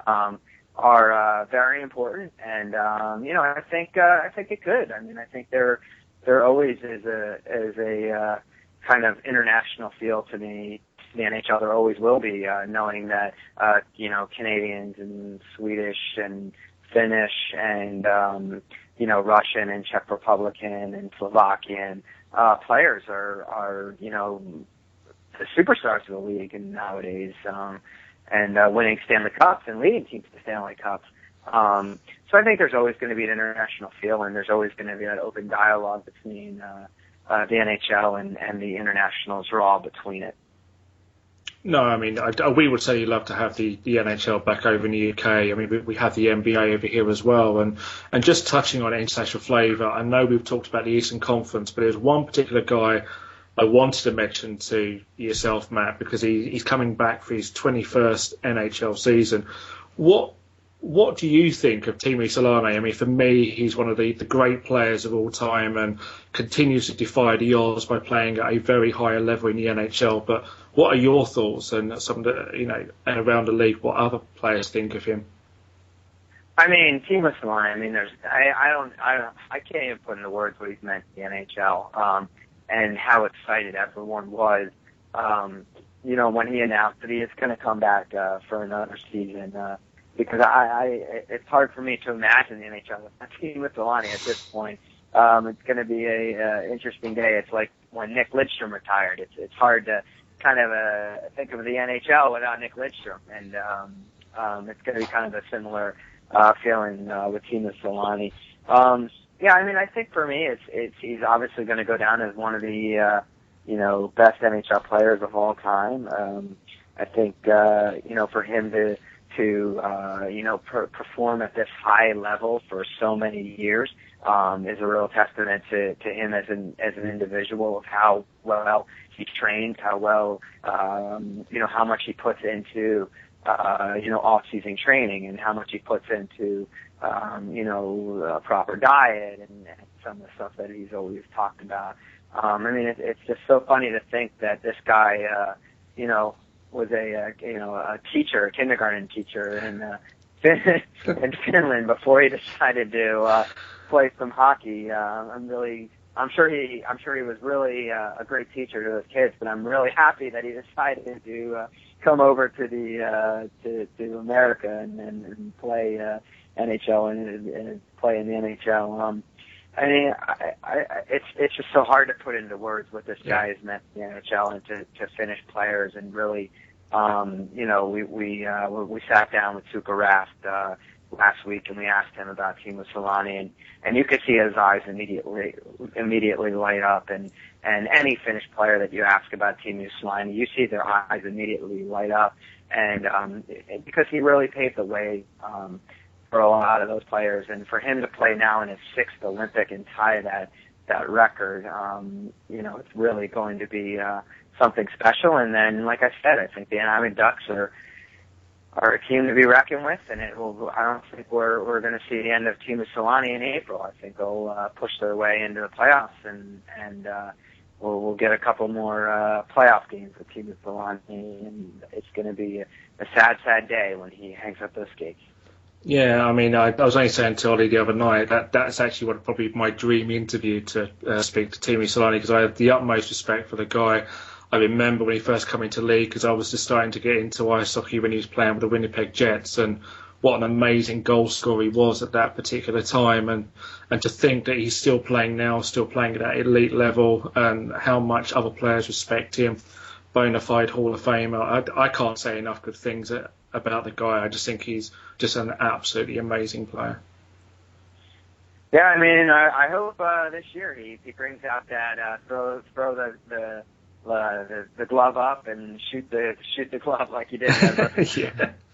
[SPEAKER 10] Are very important, and I think it could. I mean, I think there always is a kind of international feel to the NHL. There always will be, knowing that Canadians and Swedish and Finnish and Russian and Czech Republican and Slovakian players are the superstars of the league and nowadays. And winning Stanley Cups and leading teams to Stanley Cups. So I think there's always going to be an international feel, and there's always going to be that open dialogue between the NHL and the international draw between it.
[SPEAKER 6] No, I mean, we would say you'd love to have the NHL back over in the UK. I mean, we have the NBA over here as well. And just touching on international flavour, I know we've talked about the Eastern Conference, but there's one particular guy I wanted to mention to yourself, Matt, because he's coming back for his 21st NHL season. What do you think of Timo Solani? I mean, for me, he's one of the great players of all time and continues to defy the odds by playing at a very high level in the NHL. But what are your thoughts and some of the, around the league, what other players think of him?
[SPEAKER 10] I mean, Timo Solani, I mean, I can't even put into words what he's meant to the NHL. And how excited everyone was, when he announced that he is going to come back for another season. Because it's hard for me to imagine the NHL with Timo Solani at this point. It's going to be a interesting day. It's like when Nick Lidstrom retired. It's hard to kind of think of the NHL without Nick Lidstrom, and it's going to be kind of a similar feeling with Timo Solani. Yeah, I mean, I think for me, he's obviously going to go down as one of the best NHL players of all time. I think for him to perform at this high level for so many years is a real testament to him as an individual, of how well he trains, how well how much he puts into off-season training, and how much he puts into a proper diet and some of the stuff that he's always talked about. I mean, it's just so funny to think that this guy, was a teacher, a kindergarten teacher in Finland before he decided to play some hockey. I'm sure he was really a great teacher to his kids, but I'm really happy that he decided to come over to to America and play NHL and play in the NHL. I mean, it's just so hard to put into words what this guy has meant to the NHL and to Finnish players. And really, we sat down with Tuukka Rask last week and we asked him about Timo Solani, and you could see his eyes immediately light up. And any Finnish player that you ask about Timo Solani, you see their eyes immediately light up. And because he really paved the way for a lot of those players. And for him to play now in his 6th Olympic and tie that record, it's really going to be something special. And then, like I said, I think the Anaheim Ducks are a team to be reckoned with, and I don't think we're going to see the end of Team Solani in April. I think they'll push their way into the playoffs, and we'll get a couple more playoff games with Team Solani, and it's going to be a sad, sad day when he hangs up those skates.
[SPEAKER 6] Yeah, I mean, I was only saying to Ollie the other night that's actually what probably my dream interview to speak to Teemu Solani, because I have the utmost respect for the guy. I remember when he first came into league, because I was just starting to get into ice hockey when he was playing with the Winnipeg Jets, and what an amazing goal scorer he was at that particular time, and to think that he's still playing now, still playing at that elite level, and how much other players respect him, bona fide Hall of Famer. I can't say enough good things about the guy. I just think he's just an absolutely amazing player.
[SPEAKER 10] Yeah, I mean, I hope this year he brings out that throw the glove up and shoot the glove like he did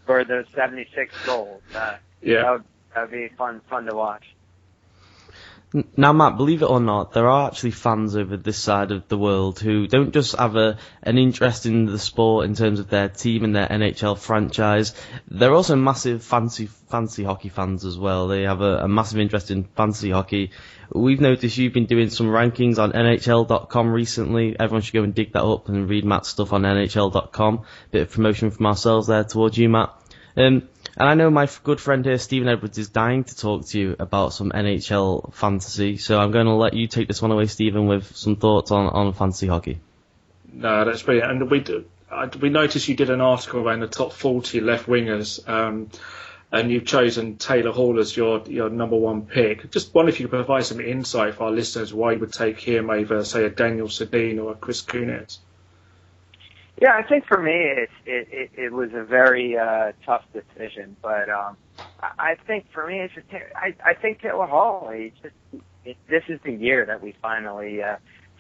[SPEAKER 10] for the 76 goals. That would be fun to watch.
[SPEAKER 5] Now, Matt, believe it or not, there are actually fans over this side of the world who don't just have an interest in the sport in terms of their team and their NHL franchise. They're also massive fancy hockey fans as well. They have a massive interest in fantasy hockey. We've noticed you've been doing some rankings on NHL.com recently. Everyone should go and dig that up and read Matt's stuff on NHL.com. Bit of promotion from ourselves there towards you, Matt. And I know my good friend here, Stephen Edwards, is dying to talk to you about some NHL fantasy. So I'm going to let you take this one away, Stephen, with some thoughts on fantasy hockey.
[SPEAKER 6] No, that's brilliant. And we noticed you did an article around the top 40 left wingers, and you've chosen Taylor Hall as your number one pick. Just wonder if you could provide some insight for our listeners why you would take him over, say, a Daniel Sedin or a Chris Kunitz.
[SPEAKER 10] Yeah, I think for me it was a very tough decision, but I think for me I think Taylor Hall. This is the year that we finally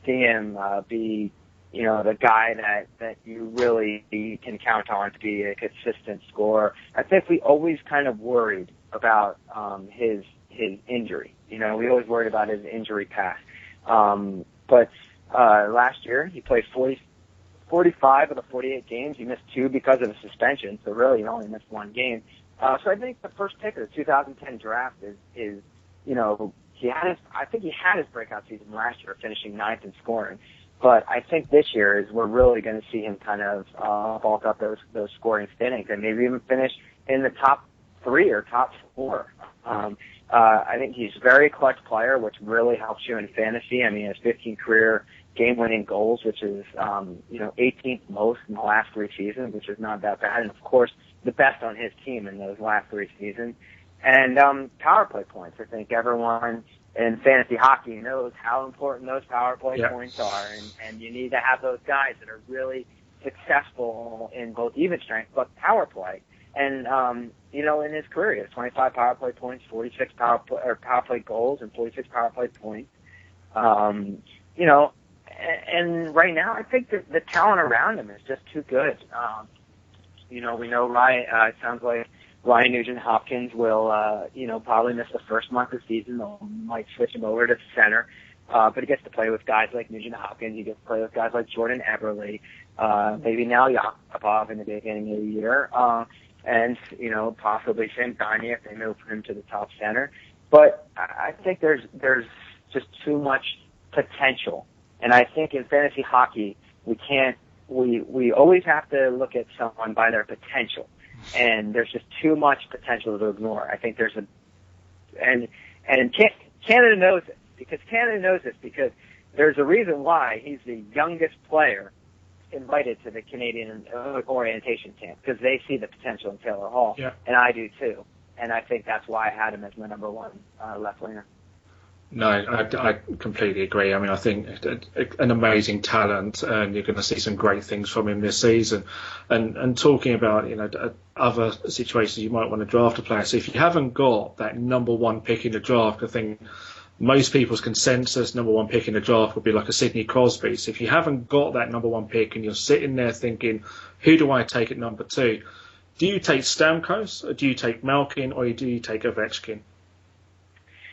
[SPEAKER 10] see him be, the guy that you really can count on to be a consistent scorer. I think we always kind of worried about his injury. We always worried about his injury past. But last year he played 45 of the 48 games. He missed 2 because of a suspension, so really he only missed 1 game. So I think the first pick of the 2010 draft is I think he had his breakout season last year, finishing 9th in scoring. But I think this year is we're really going to see him kind of bulk up those scoring standings and maybe even finish in the top 3 or top 4. I think he's a very clutch player, which really helps you in fantasy. I mean, he has 15 career game-winning goals, which is 18th most in the last 3 seasons, which is not that bad. And of course, the best on his team in those last 3 seasons. And power play points. I think everyone in fantasy hockey knows how important those power play points are, and you need to have those guys that are really successful in both even strength but power play. And in his career, he has 25 power play points, 46 power play goals, and 46 power play points. And right now, I think the talent around him is just too good. We know it sounds like Ryan Nugent-Hopkins will, probably miss the first month of the season. They might switch him over to center. But he gets to play with guys like Nugent-Hopkins. He gets to play with guys like Jordan Eberle, maybe now Yakupov in the beginning of the year. And possibly Sam Gagne if they move him to the top center. But I think there's just too much potential. And I think in fantasy hockey, we always have to look at someone by their potential. And there's just too much potential to ignore. I think and Canada knows it, because there's a reason why he's the youngest player invited to the Canadian orientation camp, because they see the potential in Taylor Hall, and I do too. And I think that's why I had him as my number one left winger.
[SPEAKER 6] No, I completely agree. I mean, I think an amazing talent, and you're going to see some great things from him this season. And talking about, other situations you might want to draft a player. So if you haven't got that number one pick in the draft, I think most people's consensus number one pick in the draft would be like a Sidney Crosby. So if you haven't got that number one pick and you're sitting there thinking, who do I take at number 2? Do you take Stamkos, or do you take Malkin, or do you take Ovechkin?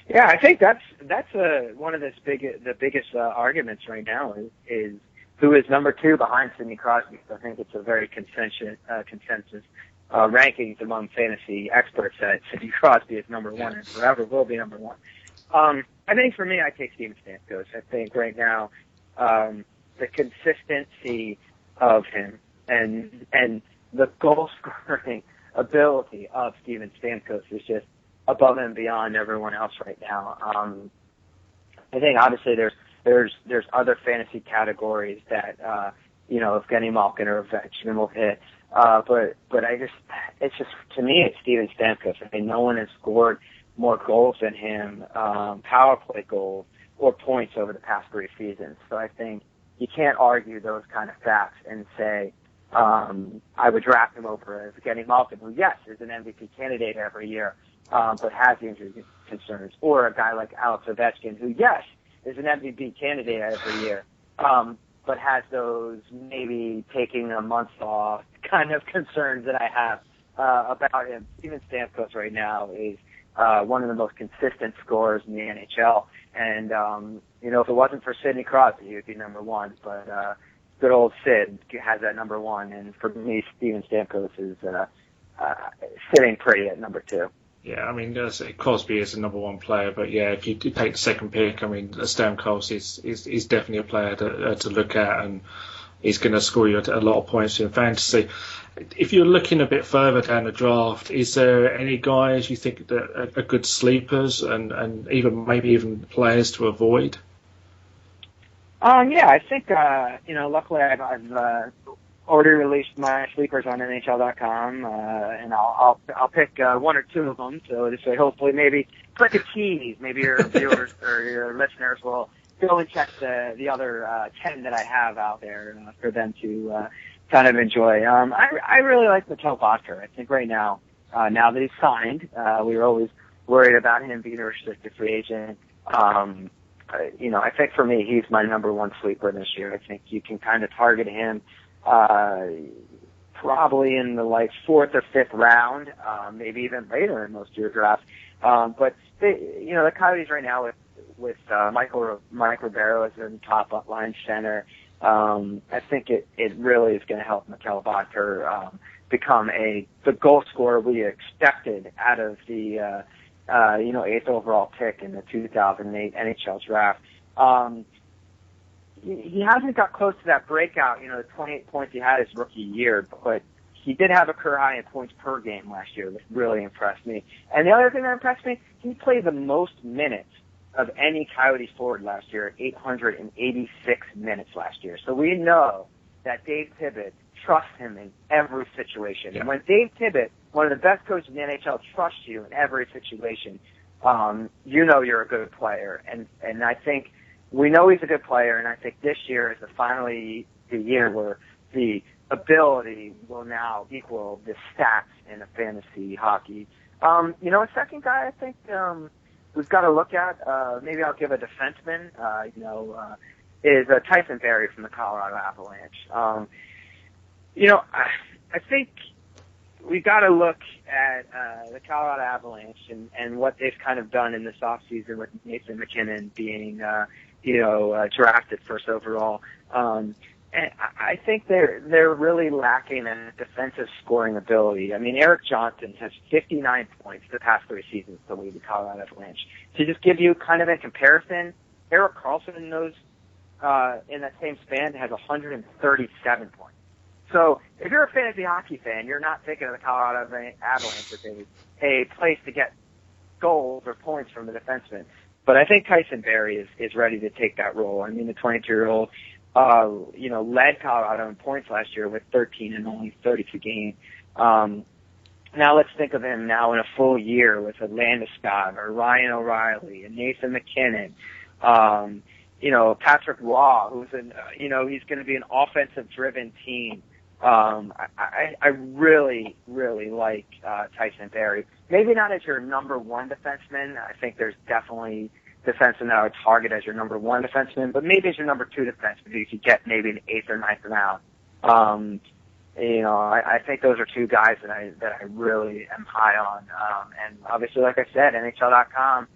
[SPEAKER 10] Yeah, I think that's one of the biggest arguments right now is who is number 2 behind Sidney Crosby. So I think it's a very consensus rankings among fantasy experts that Sidney Crosby is number 1 and forever will be number 1. I think for me, I take Steven Stamkos. I think right now the consistency of him and the goal scoring ability of Steven Stamkos is just above and beyond everyone else right now. I think obviously there's other fantasy categories that if Kenny Malkin or Ovechkin will hit, but it's just to me it's Steven Stamkos. I mean, no one has scored more goals than him, power play goals or points over the past 3 seasons. So I think you can't argue those kind of facts and say I would draft him over Kenny Malkin, who yes is an MVP candidate every year, but has injury concerns, or a guy like Alex Ovechkin, who, yes, is an MVP candidate every year, but has those maybe taking a month off kind of concerns that I have about him. Steven Stamkos right now is one of the most consistent scorers in the NHL, and, if it wasn't for Sidney Crosby, he would be number 1, but good old Sid has that number 1, and for me, Steven Stamkos is sitting pretty at number 2.
[SPEAKER 6] Yeah, I mean, Crosby is the number 1 player, but yeah, if you take the second pick, I mean, Stamkos is definitely a player to look at, and he's going to score you a lot of points in fantasy. If you're looking a bit further down the draft, is there any guys you think that are good sleepers and even players to avoid?
[SPEAKER 10] Yeah, I think luckily I've already released my sleepers on NHL.com, and I'll pick 1 or 2 of them. So this way, hopefully, maybe click a tease. Maybe your viewers or your listeners will go and check the other 10 that I have out there for them to kind of enjoy. I really like Mikkel Boedker. I think right now, now that he's signed, we were always worried about him being a restricted free agent. I think for me, he's my number 1 sleeper this year. I think you can kind of target him probably in the 4th or 5th round, maybe even later in most of your drafts. But the Coyotes right now with Mike Ribeiro as their top line center, I think it really is going to help Mikkel Boedker become the goal scorer we expected out of the 8th overall pick in the 2008 NHL draft. He hasn't got close to that breakout, the 28 points he had his rookie year, but he did have a career high in points per game last year, which really impressed me. And the other thing that impressed me, he played the most minutes of any Coyotes forward last year, 886 minutes last year. So we know that Dave Tibbett trusts him in every situation. Yeah. And when Dave Tibbett, one of the best coaches in the NHL, trusts you in every situation, you're a good player. And I think we know he's a good player, and I think this year is finally the year where the ability will now equal the stats in a fantasy hockey. A second guy I think we've got to look at, maybe I'll give a defenseman, is Tyson Barrie from the Colorado Avalanche. I think we've got to look at the Colorado Avalanche and what they've kind of done in this offseason with Nathan MacKinnon being drafted first overall. And I think they're really lacking in defensive scoring ability. I mean, Eric Johnson has 59 points the past 3 seasons to lead the Colorado Avalanche. To just give you kind of a comparison, Erik Karlsson in that same span has 137 points. So if you're a fantasy hockey fan, you're not thinking of the Colorado Avalanche as a place to get goals or points from the defenseman. But I think Tyson Barrie is ready to take that role. I mean, the 22-year-old, led Colorado in points last year with 13 and only 32 games. Now let's think of him now in a full year with a Landeskog or Ryan O'Reilly and Nathan MacKinnon. Patrick Waugh, who's he's going to be an offensive-driven team. I really, really like Tyson Barrie. Maybe not as your number 1 defenseman. I think there's definitely defenseman that I would target as your number 1 defenseman, but maybe as your number 2 defenseman, you could get maybe in the 8th or 9th round. I think those are two guys that I really am high on. And obviously, like I said, NHL.com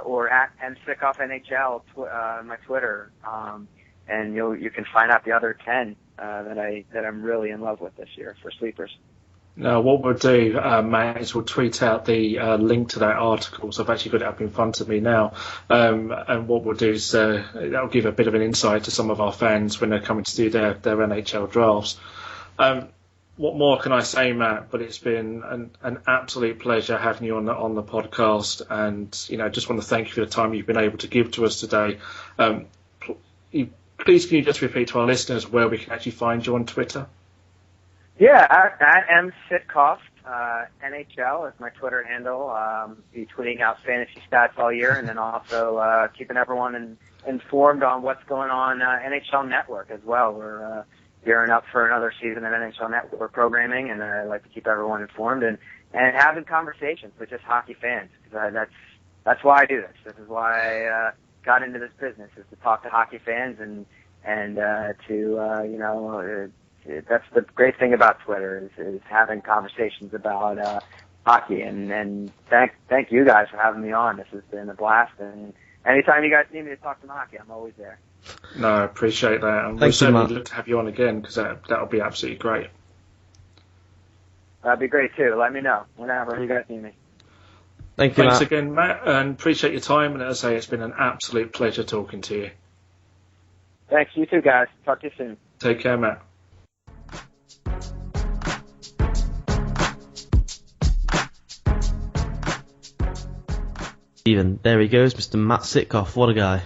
[SPEAKER 10] or at Sitkoff NHL, my Twitter, and you can find out the other 10 that I'm really in love with this year for sleepers.
[SPEAKER 6] Now, what we'll do, Matt, is we'll tweet out the link to that article. So I've actually got it up in front of me now. And what we'll do is that'll give a bit of an insight to some of our fans when they're coming to do their NHL drafts. What more can I say, Matt? But it's been an absolute pleasure having you on the podcast. And, just want to thank you for the time you've been able to give to us today. Please, can you just repeat to our listeners where we can actually find you on Twitter?
[SPEAKER 10] Yeah, at M Sitkoff, NHL is my Twitter handle. Be tweeting out fantasy stats all year, and then also keeping everyone informed on what's going on NHL Network as well. We're gearing up for another season of NHL Network programming, and I like to keep everyone informed and having conversations with just hockey fans. Because that's why I do this. This is why I got into this business, is to talk to hockey fans and that's the great thing about Twitter is having conversations about hockey. And thank you guys for having me on. This has been a blast. And anytime you guys need me to talk some hockey, I'm always there.
[SPEAKER 6] No, I appreciate that. And we'll certainly look to have you on again because that'll be absolutely great.
[SPEAKER 10] That'd be great too. Let me know whenever you guys need me.
[SPEAKER 5] Thanks
[SPEAKER 6] Matt. Again, Matt, and appreciate your time. And as I say, it's been an absolute pleasure talking to you.
[SPEAKER 10] Thanks. You too, guys. Talk to you soon.
[SPEAKER 6] Take care, Matt.
[SPEAKER 5] Steven, there he goes, Mr. Matt Sitkoff. What a guy.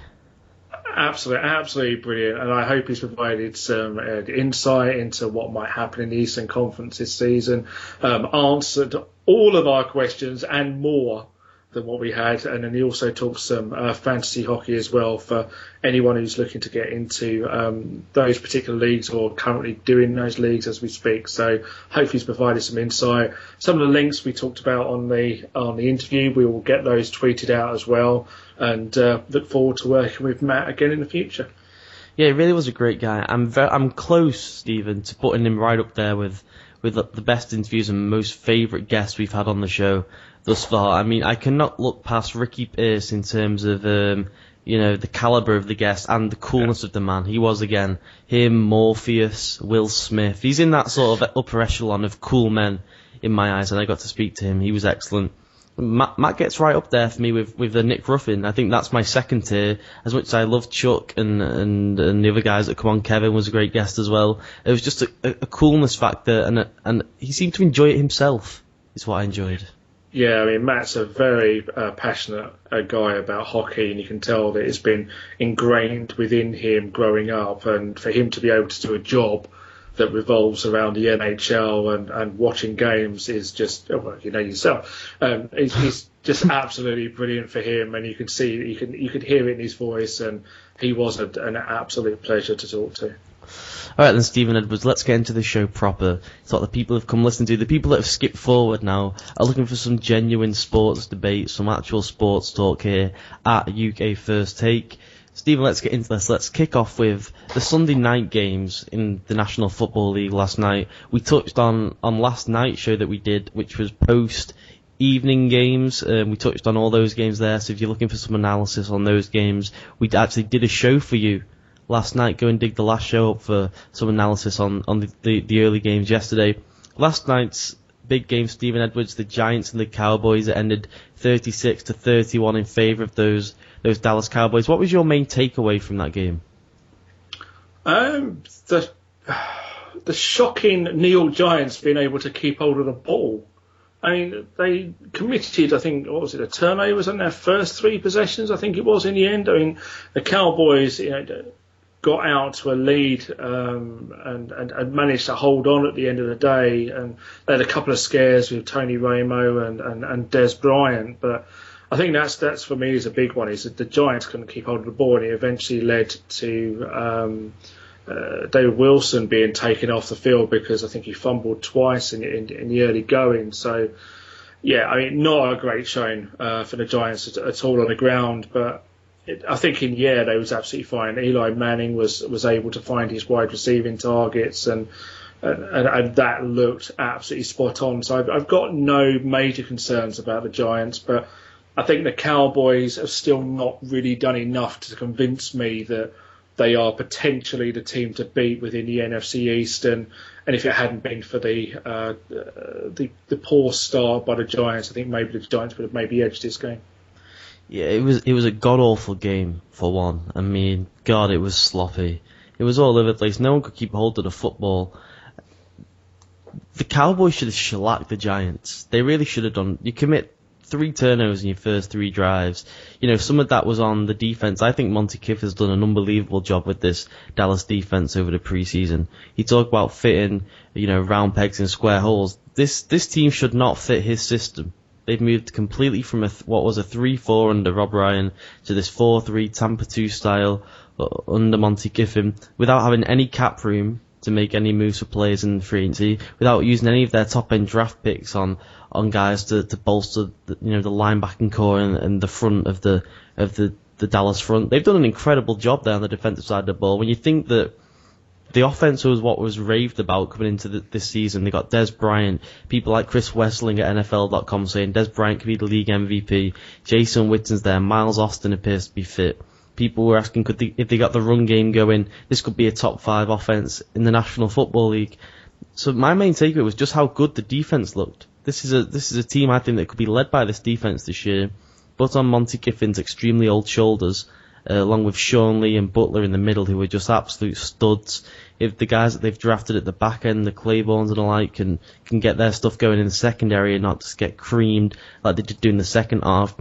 [SPEAKER 6] Absolutely brilliant. And I hope he's provided some insight into what might happen in the Eastern Conference this season, answered all of our questions and more than what we had. And then he also talked some fantasy hockey as well for anyone who's looking to get into those particular leagues or currently doing those leagues as we speak. So hopefully he's provided some insight. Some of the links we talked about on the interview, we will get those tweeted out as well, and look forward to working with Matt again in the future.
[SPEAKER 5] Yeah, he really was a great guy. I'm close, Stephen, to putting him right up there with the best interviews and most favourite guests we've had on the show thus far. I mean, I cannot look past Ricky Pearce in terms of the calibre of the guest and the coolness of the man. He was, again, him, Morpheus, Will Smith. He's in that sort of upper echelon of cool men in my eyes, and I got to speak to him. He was excellent. Matt gets right up there for me with the Nick Ruffin. I think that's my second tier. As much as I love Chuck and the other guys that come on, Kevin was a great guest as well. It was just a coolness factor, and he seemed to enjoy it himself, is what I enjoyed.
[SPEAKER 6] Yeah, I mean, Matt's a very passionate guy about hockey, and you can tell that it's been ingrained within him growing up, and for him to be able to do a job that revolves around the NHL and watching games is just, well, you know yourself. It's just absolutely brilliant for him, and you can see, you could hear it in his voice, and he was an absolute pleasure to talk to.
[SPEAKER 5] All right then, Stephen Edwards, let's get into the show proper. It's what the people have come listen to. The people that have skipped forward now are looking for some genuine sports debate, some actual sports talk here at UK First Take. Stephen, let's get into this. Let's kick off with the Sunday night games in the National Football League last night. We touched on last night's show that we did, which was post-evening games. We touched on all those games there, so if you're looking for some analysis on those games, we actually did a show for you last night. Go and dig the last show up for some analysis on the early games yesterday. Last night's big game, Stephen Edwards, the Giants and the Cowboys, it ended 36-31 in favour of those Dallas Cowboys. What was your main takeaway from that game?
[SPEAKER 6] The shocking New York Giants being able to keep hold of the ball. I mean, they committed, I think, the turnovers on their first three possessions, I think it was, in the end. I mean, the Cowboys, got out to a lead and managed to hold on at the end of the day. And they had a couple of scares with Tony Romo and Des Bryant. But I think that's for me is a big one, is that the Giants couldn't keep hold of the ball, and it eventually led to David Wilson being taken off the field because I think he fumbled twice in the early going. So, yeah, I mean, not a great showing for the Giants at all on the ground, but I think in the air they was absolutely fine. Eli Manning was able to find his wide receiving targets, and and that looked absolutely spot on. So I've got no major concerns about the Giants, but I think the Cowboys have still not really done enough to convince me that they are potentially the team to beat within the NFC East. And if it hadn't been for the poor start by the Giants, I think maybe the Giants would have maybe edged this game.
[SPEAKER 5] Yeah, it was a god-awful game, for one. I mean, God, it was sloppy. It was all over the place. No one could keep hold of the football. The Cowboys should have shellacked the Giants. They really should have done. You commit 3 turnovers in your first 3 drives. You know, some of that was on the defense. I think Monty Kiffer's done an unbelievable job with this Dallas defense over the preseason. He talked about fitting, round pegs in square holes. This team should not fit his system. They've moved completely from what was a 3-4 under Rob Ryan to this 4-3 Tampa 2 style under Monty Kiffin without having any cap room to make any moves for players in the free agency, without using any of their top-end draft picks on guys to bolster the linebacking core and the front of the Dallas front. They've done an incredible job there on the defensive side of the ball. When you think that the offense was what was raved about coming into this season, they got Des Bryant, people like Chris Wessling at NFL.com saying Des Bryant could be the league MVP, Jason Witten's there, Miles Austin appears to be fit. People were asking if they got the run game going, this could be a top 5 offense in the National Football League. So my main takeaway was just how good the defense looked. This is a team I think that could be led by this defense this year, but on Monty Kiffin's extremely old shoulders, along with Sean Lee and Butler in the middle, who were just absolute studs. If the guys that they've drafted at the back end, the Claibornes and the like, can get their stuff going in the secondary and not just get creamed like they did do in the second half,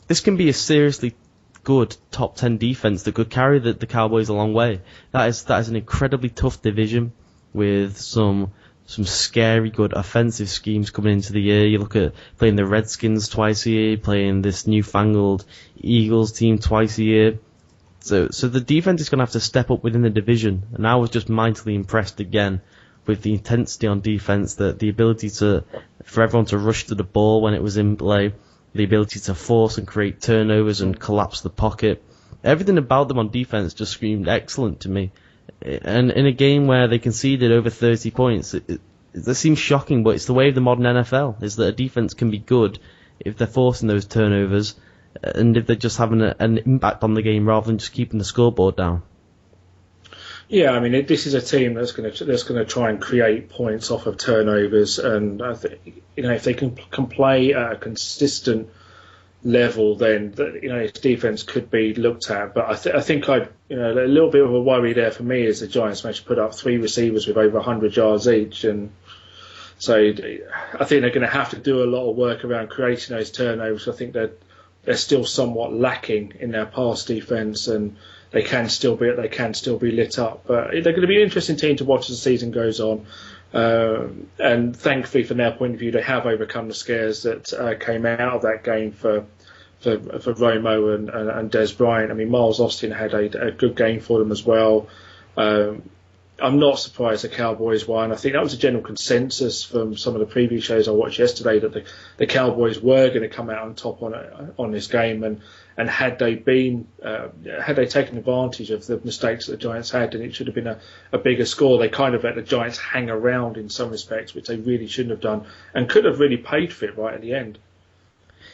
[SPEAKER 5] this can be a seriously good top 10 defense that could carry the Cowboys a long way. That is an incredibly tough division with some scary good offensive schemes coming into the year. You look at playing the Redskins twice a year, playing this newfangled Eagles team twice a year. So the defense is going to have to step up within the division, and I was just mightily impressed again with the intensity on defense, the ability for everyone to rush to the ball when it was in play, the ability to force and create turnovers and collapse the pocket. Everything about them on defense just screamed excellent to me. And in a game where they conceded over 30 points, it seems shocking, but it's the way of the modern NFL, is that a defense can be good if they're forcing those turnovers and if they're just having an impact on the game rather than just keeping the scoreboard down.
[SPEAKER 6] Yeah, I mean, this is a team that's going to try and create points off of turnovers, and I think if they can play at a consistent level, then its defense could be looked at. But I think a little bit of a worry there for me is the Giants managed to put up 3 receivers with over 100 yards each, and so I think they're going to have to do a lot of work around creating those turnovers. I think that they're still somewhat lacking in their pass defense, and they can still be lit up. But they're going to be an interesting team to watch as the season goes on. And thankfully, from their point of view, they have overcome the scares that came out of that game for Romo and Des Bryant. I mean, Miles Austin had a good game for them as well. I'm not surprised the Cowboys won. I think that was a general consensus from some of the preview shows I watched yesterday that the Cowboys were going to come out on top on this game, and had they taken advantage of the mistakes that the Giants had, then it should have been a bigger score. They kind of let the Giants hang around in some respects, which they really shouldn't have done, and could have really paid for it right at the end.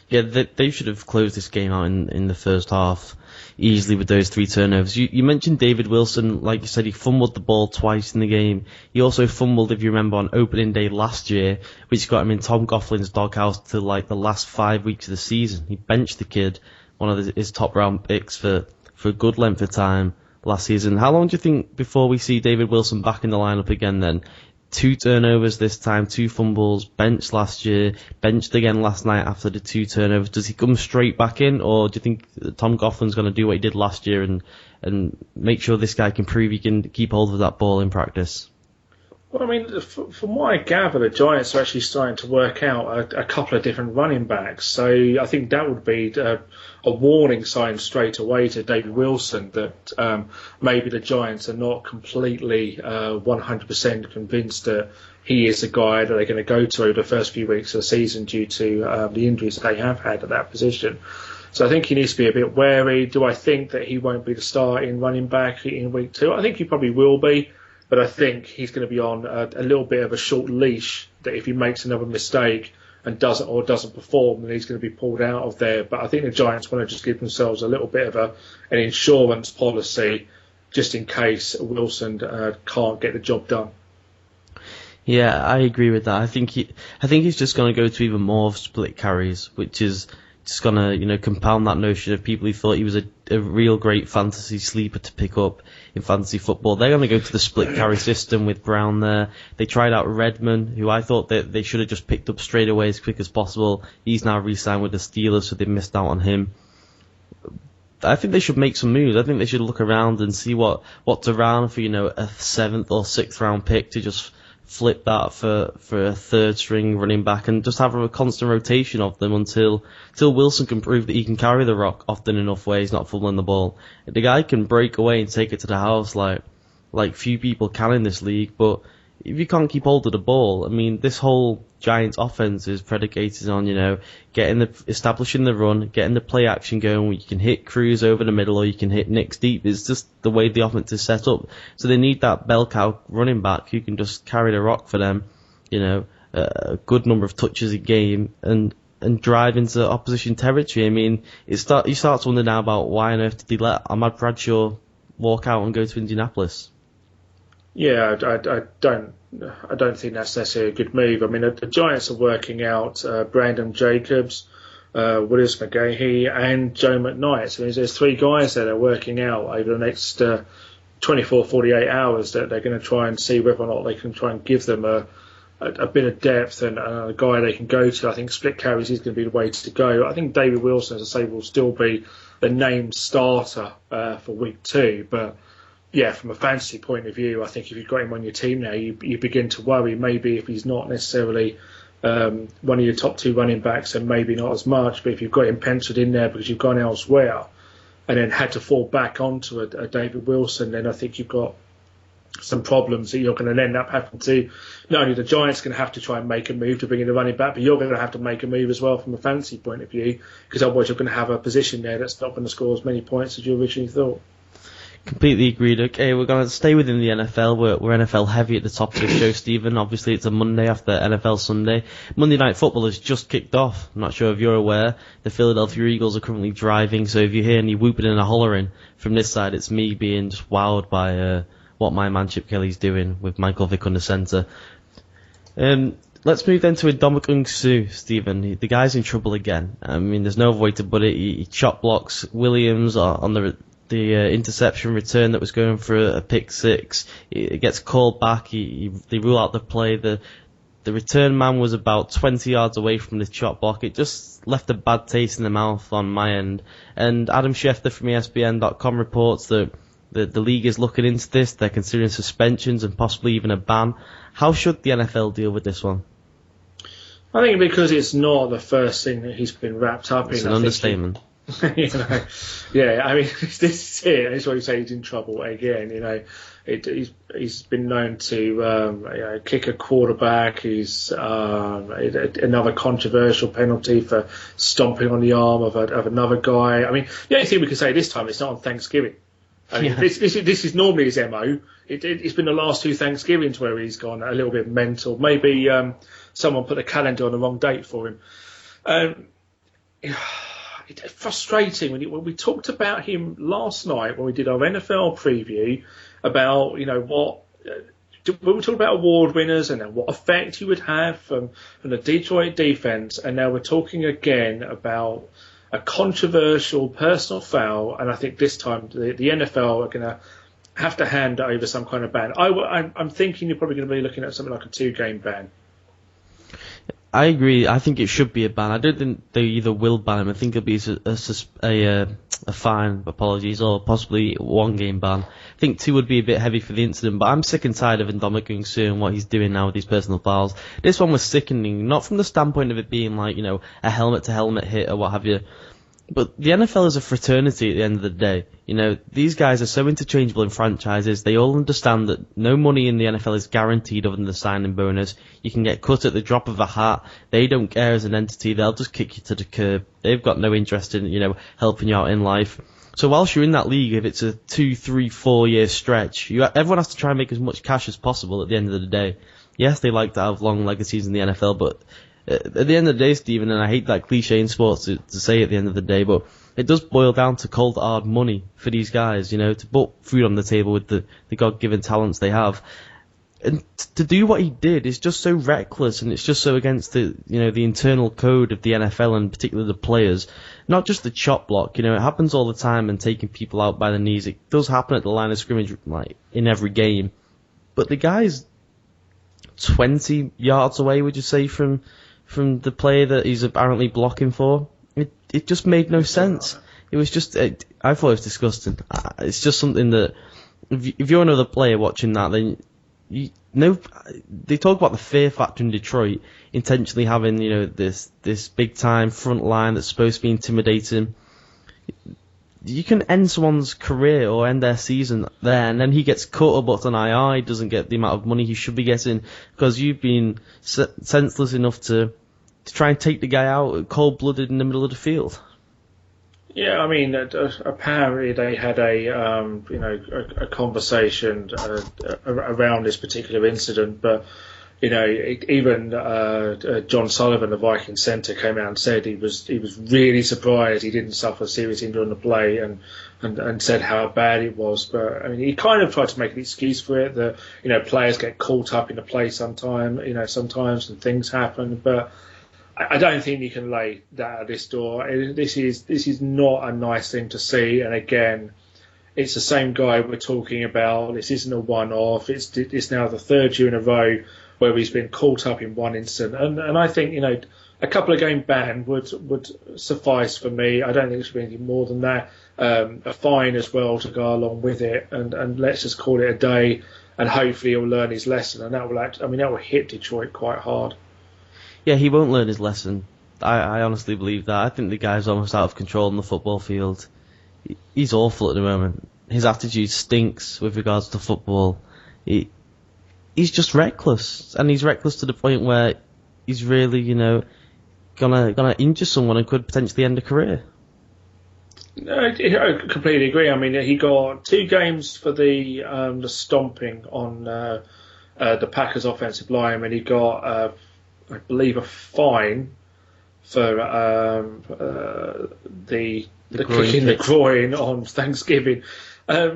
[SPEAKER 5] Yeah, they should have closed this game out in the first half easily with those 3 turnovers. You mentioned David Wilson, like you said, he fumbled the ball twice in the game. He also fumbled, if you remember, on opening day last year, which got him in Tom Coughlin's doghouse to like the last 5 weeks of the season. He benched the kid, one of his top round picks, for a good length of time last season. How long do you think before we see David Wilson back in the lineup again then? 2 turnovers this time, 2 fumbles, benched last year, benched again last night after the 2 turnovers. Does he come straight back in, or do you think Tom Coughlin's going to do what he did last year and make sure this guy can prove he can keep hold of that ball in practice?
[SPEAKER 6] Well, I mean, from what I gather, the Giants are actually starting to work out a couple of different running backs. So I think that would be a warning sign straight away to David Wilson that maybe the Giants are not completely 100% convinced that he is the guy that they're going to go to over the first few weeks of the season due to the injuries they have had at that position. So I think he needs to be a bit wary. Do I think that he won't be the starting running back in week 2? I think he probably will be. but I think he's going to be on a little bit of a short leash, that if he makes another mistake and doesn't perform, then he's going to be pulled out of there. But I think the Giants want to just give themselves a little bit of an insurance policy just in case Wilson can't get the job done.
[SPEAKER 5] Yeah, I agree with that. I think he's just going to go to even more split carries, which is just going to, compound that notion of people who thought he was a real great fantasy sleeper to pick up in fantasy football. They're going to go to the split carry system with Brown there. They tried out Redmond, who I thought that they should have just picked up straight away as quick as possible. He's now re-signed with the Steelers, so they missed out on him. I think they should make some moves. I think they should look around and see what's around for, a 7th or 6th round pick to just flip that for a third string running back and just have a constant rotation of them until Wilson can prove that he can carry the rock often enough where he's not fumbling the ball. The guy can break away and take it to the house like few people can in this league, but if you can't keep hold of the ball, I mean, this whole Giants offense is predicated on, establishing the run, getting the play action going where you can hit Cruz over the middle or you can hit Nicks deep. It's just the way the offense is set up. So they need that bell cow running back who can just carry the rock for them, a good number of touches a game and drive into opposition territory. I mean, you start to wonder now about why on earth did they let Ahmad Bradshaw walk out and go to Indianapolis?
[SPEAKER 6] Yeah, I don't think that's necessarily a good move. I mean, the Giants are working out Brandon Jacobs, Willis McGahee, and Joe McKnight. So there's 3 guys that are working out over the next 24, 48 hours that they're going to try and see whether or not they can try and give them a bit of depth and a guy they can go to. I think split carries is going to be the way to go. I think David Wilson, as I say, will still be the named starter for week 2, but yeah, from a fantasy point of view, I think if you've got him on your team now, you begin to worry maybe if he's not necessarily one of your top 2 running backs, and maybe not as much, but if you've got him penciled in there because you've gone elsewhere and then had to fall back onto a David Wilson, then I think you've got some problems that you're going to end up having to, not only the Giants going to have to try and make a move to bring in the running back, but you're going to have to make a move as well from a fantasy point of view, because otherwise you're going to have a position there that's not going to score as many points as you originally thought.
[SPEAKER 5] Completely agreed. Okay, we're going to stay within the NFL. We're NFL heavy at the top of the show, Stephen. Obviously, it's a Monday after NFL Sunday. Monday Night Football has just kicked off. I'm not sure if you're aware. The Philadelphia Eagles are currently driving, so if you hear any whooping and a hollering from this side, it's me being just wowed by what my man Chip Kelly's doing with Michael Vick under centre. Let's move then to Ndamukong Suh, Stephen. The guy's in trouble again. I mean, there's no other way to put it. He chop blocks Williams on the interception return that was going for a pick 6. It gets called back. They rule out the play. The return man was about 20 yards away from the chop block. It just left a bad taste in the mouth on my end. And Adam Schefter from ESPN.com reports that the league is looking into this. They're considering suspensions and possibly even a ban. How should the NFL deal with this one?
[SPEAKER 6] I think because it's not the first thing that he's been wrapped up in.
[SPEAKER 5] It's an understatement.
[SPEAKER 6] Yeah, I mean, this is it. That's why you say he's in trouble again. He's been known to kick a quarterback. He's another controversial penalty for stomping on the arm of another guy. I mean, the only thing we can say this time, it's not on Thanksgiving. I mean, this is normally his MO. It's been the last 2 Thanksgivings where he's gone a little bit mental. Maybe someone put a calendar on the wrong date for him. It's frustrating when we talked about him last night when we did our NFL preview about when we talked about award winners and what effect he would have from the Detroit defense, and now we're talking again about a controversial personal foul, and I think this time the NFL are going to have to hand over some kind of ban. I'm thinking you're probably going to be looking at something like a 2-game ban.
[SPEAKER 5] I agree. I think it should be a ban. I don't think they either will ban him. I think it'll be a fine, apologies, or possibly 1-game ban. I think 2 would be a bit heavy for the incident, but I'm sick and tired of Ndamukong Suh and what he's doing now with these personal fouls. This one was sickening, not from the standpoint of it being like, a helmet-to-helmet hit or what have you, but the NFL is a fraternity at the end of the day. These guys are so interchangeable in franchises. They all understand that no money in the NFL is guaranteed other than the signing bonus. You can get cut at the drop of a hat. They don't care as an entity. They'll just kick you to the curb. They've got no interest in, helping you out in life. So whilst you're in that league, if it's a 2, 3, 4 year stretch, everyone has to try and make as much cash as possible at the end of the day. Yes, they like to have long legacies in the NFL, but at the end of the day, Stephen, and I hate that cliche in sports to say at the end of the day, but it does boil down to cold hard money for these guys, to put food on the table with the God-given talents they have. And to do what he did is just so reckless, and it's just so against the internal code of the NFL, and particularly the players. Not just the chop block, it happens all the time, and taking people out by the knees. It does happen at the line of scrimmage, like in every game. But the guy's 20 yards away, would you say, from the player that he's apparently blocking for? It just made no sense. It was just, I thought it was disgusting. It's just something that, if you're another player watching that, then they talk about the fear factor in Detroit, intentionally having, this big time front line that's supposed to be intimidating. You can end someone's career or end their season there, and then he gets cut up on IR, he doesn't get the amount of money he should be getting, because you've been senseless enough to try and take the guy out cold-blooded in the middle of the field.
[SPEAKER 6] Yeah, I mean, apparently they had a conversation around this particular incident, but even John Sullivan, the Viking centre, came out and said he was really surprised he didn't suffer serious injury on the play, and said how bad it was. But I mean, he kind of tried to make an excuse for it that players get caught up in the play sometimes, and things happen, but I don't think you can lay that at this door. This is not a nice thing to see. And again, it's the same guy we're talking about. This isn't a one-off. It's now the third year in a row where he's been caught up in one incident. And I think, a couple of game ban would suffice for me. I don't think it should be anything more than that. A fine as well to go along with it. And let's just call it a day. And hopefully he'll learn his lesson. And that will hit Detroit quite hard.
[SPEAKER 5] Yeah, he won't learn his lesson. I honestly believe that. I think the guy's almost out of control on the football field. He's awful at the moment. His attitude stinks with regards to football. He's just reckless, and he's reckless to the point where he's really, gonna injure someone and could potentially end a career.
[SPEAKER 6] I completely agree. I mean, he got 2 games for the stomping on the Packers offensive line, and he got I believe a fine for the kick in the groin on Thanksgiving. I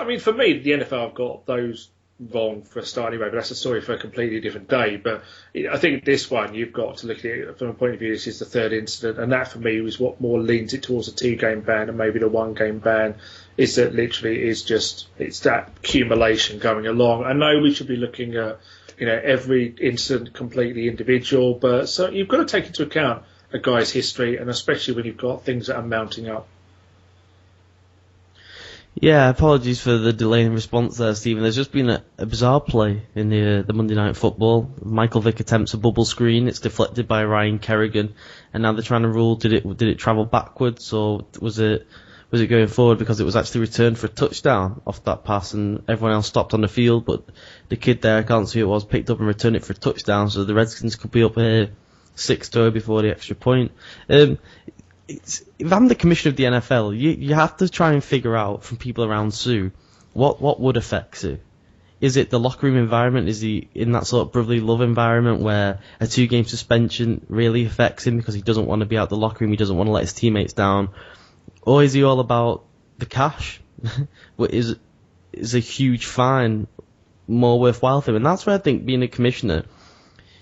[SPEAKER 6] mean, for me, the NFL have got those wrong for a start anyway, but that's a story for a completely different day. But I think this one, you've got to look at it from a point of view, this is the third incident, and that for me was what more leans it towards a 2-game ban and maybe the 1-game ban, is that literally it's that accumulation going along. I know we should be looking at every incident completely individual, but so you've got to take into account a guy's history, and especially when you've got things that are mounting up.
[SPEAKER 5] Yeah, apologies for the delay in response there, Stephen. There's just been a bizarre play in the Monday Night Football. Michael Vick attempts a bubble screen. It's deflected by Ryan Kerrigan, and now they're trying to rule, did it travel backwards, or was it going forward, because it was actually returned for a touchdown off that pass, and everyone else stopped on the field, but the kid there, I can't see who it was, picked up and returned it for a touchdown, so the Redskins could be up here 6-0 before the extra point. If I'm the commissioner of the NFL, you have to try and figure out from people around Sue what would affect Sue. Is it the locker room environment? Is he in that sort of brotherly love environment where a 2-game suspension really affects him because he doesn't want to be out the locker room, he doesn't want to let his teammates down? Or is he all about the cash? Is a huge fine more worthwhile for him? And that's where I think, being a commissioner,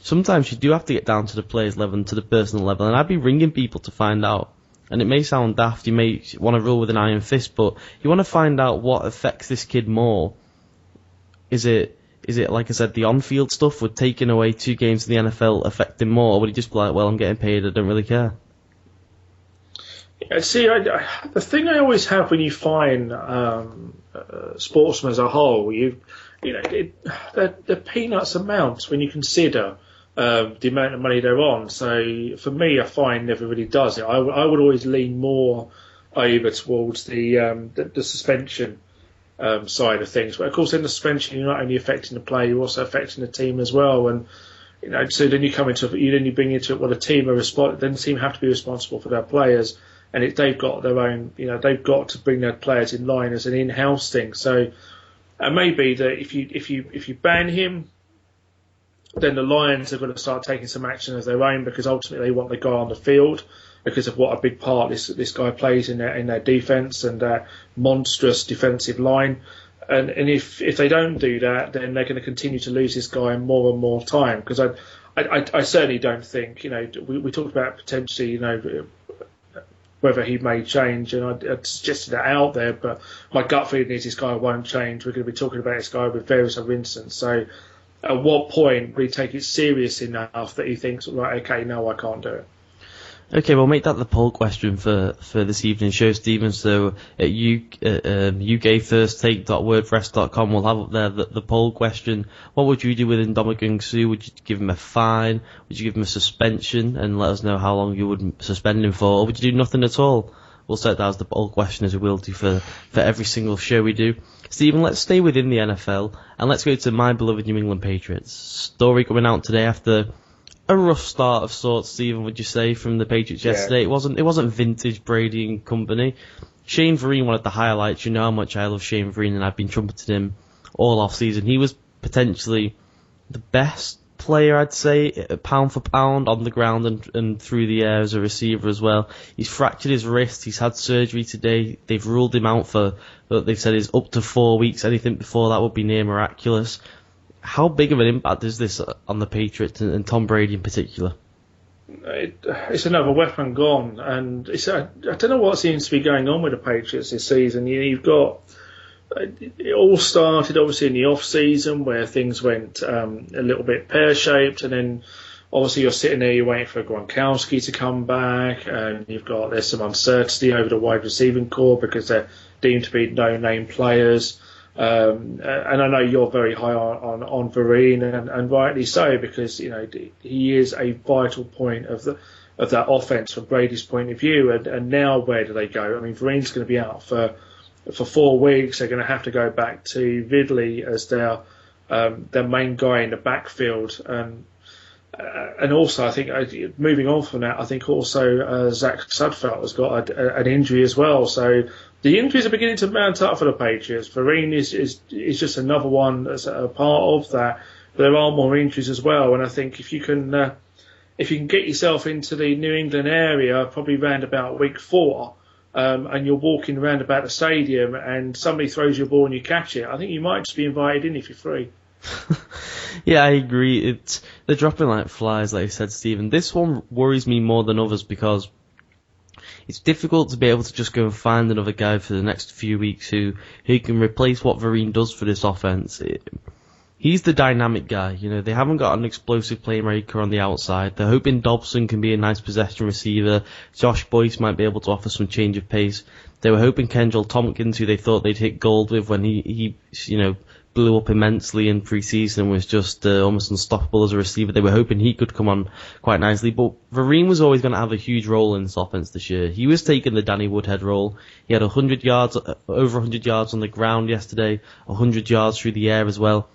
[SPEAKER 5] sometimes you do have to get down to the players' level and to the personal level. And I'd be ringing people to find out. And it may sound daft, you may want to rule with an iron fist, but you want to find out what affects this kid more. Is it, like I said, the on-field stuff? Would taking away 2 games in the NFL affect him more? Or would he just be like, well, I'm getting paid, I don't really care?
[SPEAKER 6] Yeah, see, the thing I always have when you find sportsmen as a whole, they're peanuts amounts when you consider the amount of money they're on. So for me, a fine never really does it. I would always lean more over towards the suspension side of things. But of course, in the suspension, you're not only affecting the player, you're also affecting the team as well. And so then you come into you bring into it, well, the team have to be responsible for their players. they've got their own, they've got to bring their players in line as an in-house thing. So, and maybe that if you ban him, then the Lions are going to start taking some action as their own, because ultimately they want the guy on the field because of what a big part this guy plays in their defence and that monstrous defensive line. And if they don't do that, then they're going to continue to lose this guy more and more time. Because I certainly don't think, we talked about potentially, whether he may change, and I suggested that out there, but my gut feeling is this guy won't change. We're going to be talking about this guy with various other incidents. So at what point will he take it serious enough that he thinks, right, okay, no, I can't do it?
[SPEAKER 5] Okay, we'll make that the poll question for this evening's show, Stephen. So at ukfirsttake.wordpress.com, we'll have up there the poll question. What would you do with Ndamukong Suh? Would you give him a fine? Would you give him a suspension and let us know how long you would suspend him for? Or would you do nothing at all? We'll set that as the poll question, as we will do for every single show we do. Stephen, let's stay within the NFL and let's go to my beloved New England Patriots. Story coming out today after a rough start of sorts, Stephen, would you say, from the Patriots yesterday? It wasn't vintage Brady and company. Shane Vereen wanted the highlights. You know how much I love Shane Vereen, and I've been trumpeting him all off season. He was potentially the best player, I'd say, pound for pound on the ground and through the air as a receiver as well. He's fractured his wrist. He's had surgery today. They've ruled him out for, they've said, is up to 4 weeks. Anything before that would be near miraculous. How big of an impact is this on the Patriots and Tom Brady in particular?
[SPEAKER 6] It's another weapon gone, and I don't know what seems to be going on with the Patriots this season. You've got, it all started obviously in the off season where things went a little bit pear-shaped, and then obviously you're sitting there, you're waiting for Gronkowski to come back, and there's some uncertainty over the wide receiving corps because they're deemed to be no-name players. And I know you're very high on Vereen, and rightly so, because he is a vital point of that offense from Brady's point of view. And now where do they go? I mean, Vereen's going to be out for 4 weeks. They're going to have to go back to Ridley as their main guy in the backfield. And also, I think moving on from that, I think also Zach Sudfeld has got an injury as well. So the injuries are beginning to mount up for the Patriots. Vereen is just another one that's a part of that. There are more injuries as well, and I think if you can get yourself into the New England area, probably round about week 4, and you're walking around about the stadium, and somebody throws you a ball and you catch it, I think you might just be invited in if you're free.
[SPEAKER 5] Yeah, I agree. They're dropping like flies, like you said, Stephen. This one worries me more than others because it's difficult to be able to just go and find another guy for the next few weeks who can replace what Vereen does for this offense. He's the dynamic guy. They haven't got an explosive playmaker on the outside. They're hoping Dobson can be a nice possession receiver. Josh Boyce might be able to offer some change of pace. They were hoping Kendall Tompkins, who they thought they'd hit gold with when he blew up immensely in pre-season and was just almost unstoppable as a receiver. They were hoping he could come on quite nicely, but Vereen was always going to have a huge role in this offense this year. He was taking the Danny Woodhead role. He had over 100 yards on the ground yesterday, 100 yards through the air as well.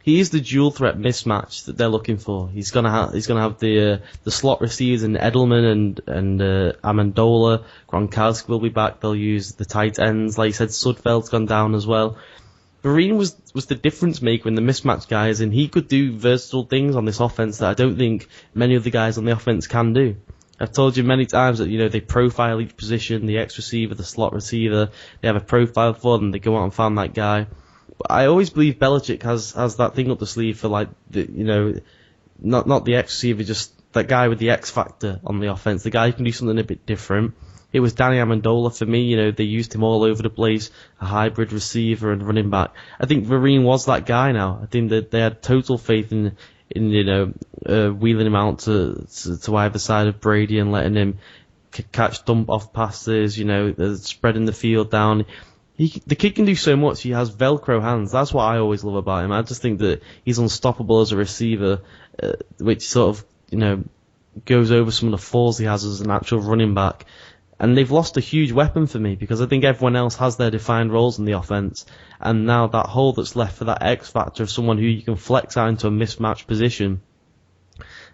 [SPEAKER 5] He is the dual threat mismatch that they're looking for. He's gonna have the slot receivers in Edelman and Amendola. Gronkowski will be back. They'll use the tight ends. Like you said, Sudfeld's gone down as well. Vereen was the difference maker in the mismatch guys, and he could do versatile things on this offense that I don't think many of the guys on the offense can do. I've told you many times that they profile each position, the X receiver, the slot receiver. They have a profile for them. They go out and find that guy. But I always believe Belichick has that thing up the sleeve for not the X receiver, just that guy with the X factor on the offense, the guy who can do something a bit different. It was Danny Amendola for me. They used him all over the place, a hybrid receiver and running back. I think Vereen was that guy now. I think that they had total faith in wheeling him out to either side of Brady and letting him catch dump off passes, spreading the field down. The kid can do so much. He has Velcro hands. That's what I always love about him. I just think that he's unstoppable as a receiver, which sort of, goes over some of the flaws he has as an actual running back. And they've lost a huge weapon for me because I think everyone else has their defined roles in the offense. And now that hole that's left for that X factor of someone who you can flex out into a mismatched position,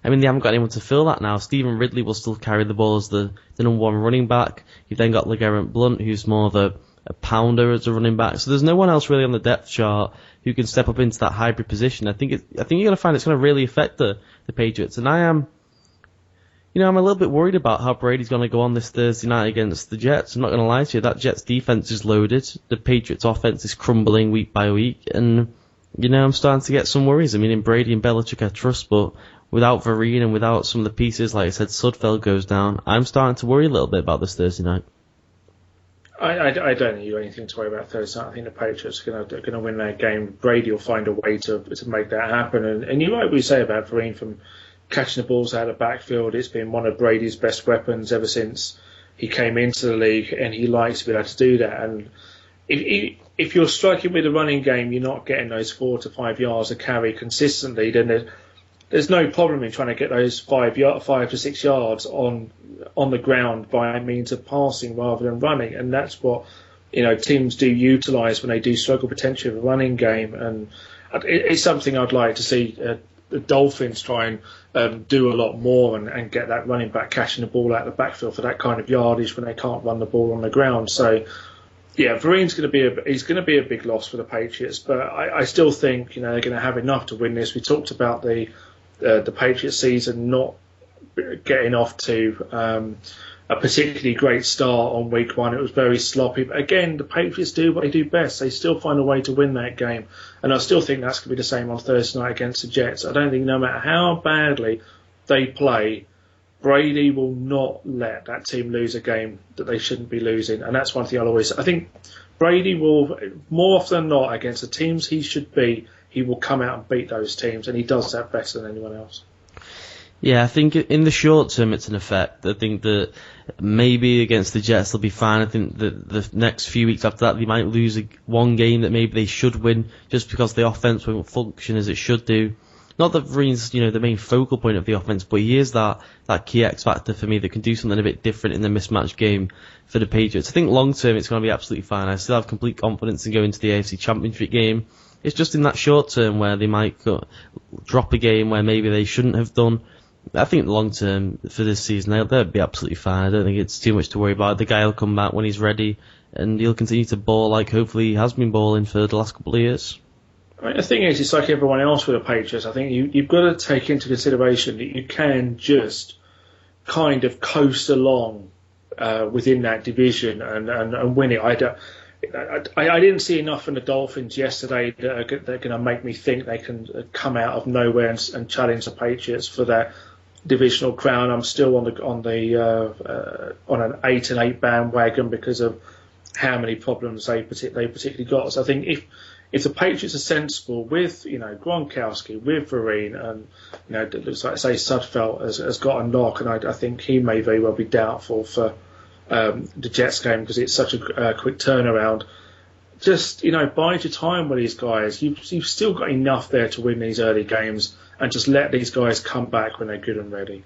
[SPEAKER 5] I mean, they haven't got anyone to fill that now. Stephen Ridley will still carry the ball as the number one running back. You've then got LeGarrette Blount, who's more of a pounder as a running back. So there's no one else really on the depth chart who can step up into that hybrid position. I think you're going to find it's going to really affect the Patriots. And I'm a little bit worried about how Brady's going to go on this Thursday night against the Jets. I'm not going to lie to you. That Jets defense is loaded. The Patriots offense is crumbling week by week. And, I'm starting to get some worries. I mean, in Brady and Belichick I trust, but without Vereen and without some of the pieces, like I said, Sudfeld goes down, I'm starting to worry a little bit about this Thursday night.
[SPEAKER 6] I don't think you've got anything to worry about Thursday night. I think the Patriots are going to win that game. Brady will find a way to make that happen. And you're right what you say about Vereen from catching the balls out of the backfield. It's been one of Brady's best weapons ever since he came into the league, and he likes to be able to do that. And if you're striking with a running game, you're not getting those 4 to 5 yards of carry consistently, then there's no problem in trying to get those 5 to 6 yards on the ground by means of passing rather than running. And that's what teams do utilise when they do struggle potentially with a running game. And it's something I'd like to see the Dolphins try and do a lot more and get that running back catching the ball out of the backfield for that kind of yardage when they can't run the ball on the ground. So, yeah, Vereen's going to be a big loss for the Patriots, but I still think they're going to have enough to win this. We talked about the Patriots season not getting off to a particularly great start on week one. It was very sloppy. But again, the Patriots do what they do best. They still find a way to win that game. And I still think that's going to be the same on Thursday night against the Jets. I don't think no matter how badly they play, Brady will not let that team lose a game that they shouldn't be losing. And that's one thing I think Brady will, more often than not, against the teams he should beat, he will come out and beat those teams. And he does that better than anyone else.
[SPEAKER 5] Yeah, I think in the short term it's an effect. I think that maybe against the Jets they'll be fine. I think that the next few weeks after that they might lose one game that maybe they should win just because the offense won't function as it should do. Not that Vereen's the main focal point of the offense, but he is that key X factor for me that can do something a bit different in the mismatched game for the Patriots. I think long term it's going to be absolutely fine. I still have complete confidence in going to the AFC Championship game. It's just in that short term where they might drop a game where maybe they shouldn't have done. I think long term for this season they'll be absolutely fine. I don't think it's too much to worry about. The guy will come back when he's ready, and he'll continue to ball like hopefully he has been balling for the last couple of years.
[SPEAKER 6] I mean, the thing is, it's like everyone else with the Patriots. I think you've got to take into consideration that you can just kind of coast along within that division and win it. I didn't see enough from the Dolphins yesterday that are going to make me think they can come out of nowhere and challenge the Patriots for that divisional crown. I'm still on an 8-8 bandwagon because of how many problems they particularly got. So I think if the Patriots are sensible with Gronkowski, with Vereen, and it looks like say Sudfeld has got a knock, and I think he may very well be doubtful for the Jets game because it's such a quick turnaround. Just bide your time with these guys. You've still got enough there to win these early games, and just let these guys come back when they're good and ready.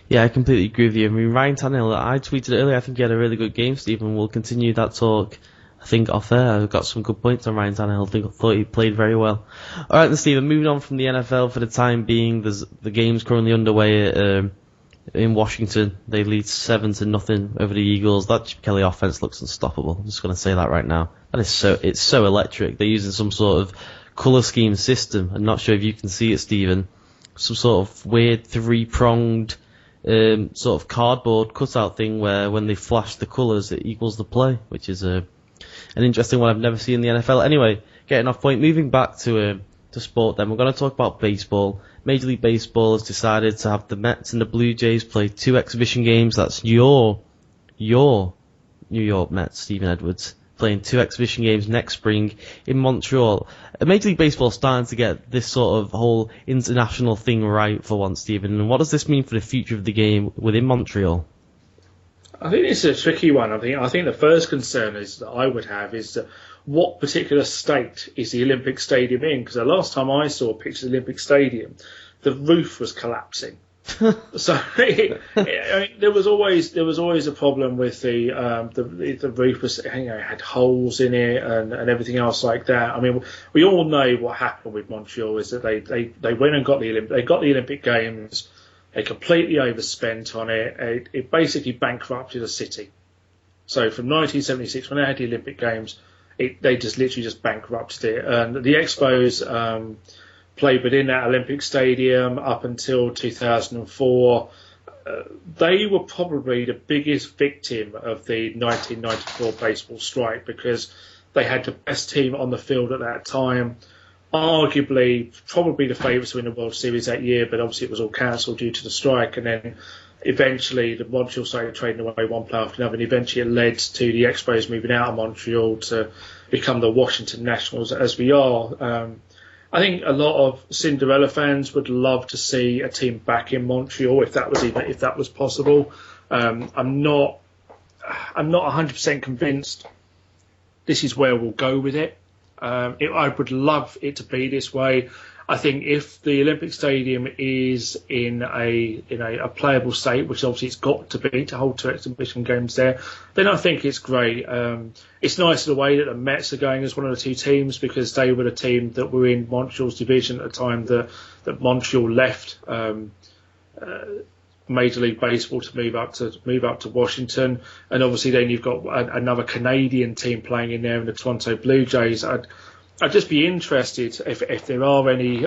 [SPEAKER 5] Yeah, I completely agree with you. I mean, Ryan Tannehill, I tweeted earlier, I think he had a really good game, Stephen. We'll continue that talk, I think, off air. I've got some good points on Ryan Tannehill. I thought he played very well. All right, then, Stephen, moving on from the NFL for the time being, the game's currently underway in Washington. They lead 7-0 over the Eagles. That Chip Kelly offense looks unstoppable. I'm just going to say that right now. It's so electric. They're using some sort of colour scheme system. I'm not sure if you can see it, Stephen. Some sort of weird 3-pronged sort of cardboard cutout thing where when they flash the colours it equals the play, which is an interesting one I've never seen in the NFL. Anyway, getting off point, moving back to sport then, we're going to talk about baseball. Major League Baseball has decided to have the Mets and the Blue Jays play 2 exhibition games. That's your New York Mets, Stephen Edwards, playing 2 exhibition games next spring in Montreal. Major League Baseball is starting to get this sort of whole international thing right for once, Stephen. And what does this mean for the future of the game within Montreal?
[SPEAKER 6] I think it's a tricky one. I think the first concern that I would have is that what particular state is the Olympic Stadium in? Because the last time I saw pictures of the Olympic Stadium, the roof was collapsing. So there was always a problem with the roof was, had holes in it and everything else like that. I mean, we all know what happened with Montreal is that they went and got the Olympic Games. They completely overspent on it. It basically bankrupted the city. So from 1976, when they had the Olympic Games, they just literally just bankrupted it. And the Expos played within that Olympic Stadium up until 2004. They were probably the biggest victim of the 1994 baseball strike because they had the best team on the field at that time. Arguably, probably the favourites to win the World Series that year, but obviously it was all cancelled due to the strike. And then eventually the Montreal started trading away one player after another, and eventually it led to the Expos moving out of Montreal to become the Washington Nationals as we are. I think a lot of Cinderella fans would love to see a team back in Montreal if that was possible. I'm not 100% convinced this is where we'll go with it. I would love it to be this way. I think if the Olympic Stadium is in a playable state, which obviously it's got to be to hold 2 exhibition games there, then I think it's great. It's nice in the way that the Mets are going as one of the 2 teams because they were the team that were in Montreal's division at the time that Montreal left Major League Baseball to move up to Washington, and obviously then you've got another Canadian team playing in there in the Toronto Blue Jays. I'd just be interested if there are any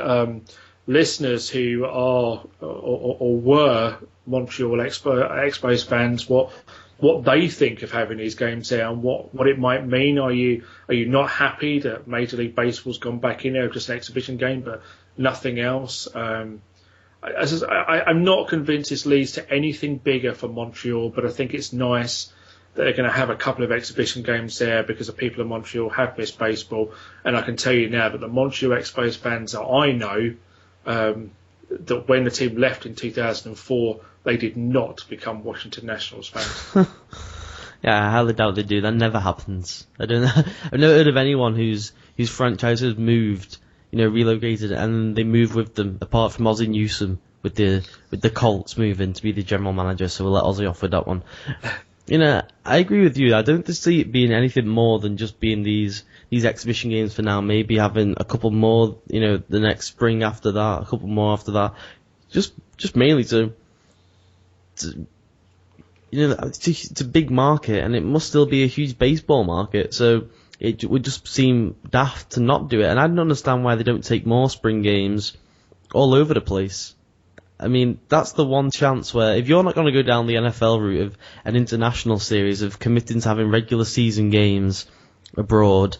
[SPEAKER 6] listeners who are or were Montreal Expos fans, what they think of having these games there and what it might mean. Are you not happy that Major League Baseball's gone back in there, just an exhibition game, but nothing else? I'm not convinced this leads to anything bigger for Montreal, but I think it's nice that they're going to have a couple of exhibition games there because the people of Montreal have missed baseball. And I can tell you now that the Montreal Expos fans that I know, that when the team left in 2004, they did not become Washington Nationals fans.
[SPEAKER 5] Yeah, I highly doubt they do. That never happens. I've never heard of anyone whose franchise has moved, relocated, and they move with them, apart from Ozzie Newsome with the Colts moving to be the general manager. So we'll let Ozzie off with that one. I agree with you. I don't see it being anything more than just being these exhibition games for now. Maybe having a couple more, the next spring after that, a couple more after that. Just mainly to it's a big market, and it must still be a huge baseball market. So it would just seem daft to not do it. And I don't understand why they don't take more spring games all over the place. I mean, that's the one chance where if you're not going to go down the NFL route of an international series of committing to having regular season games abroad,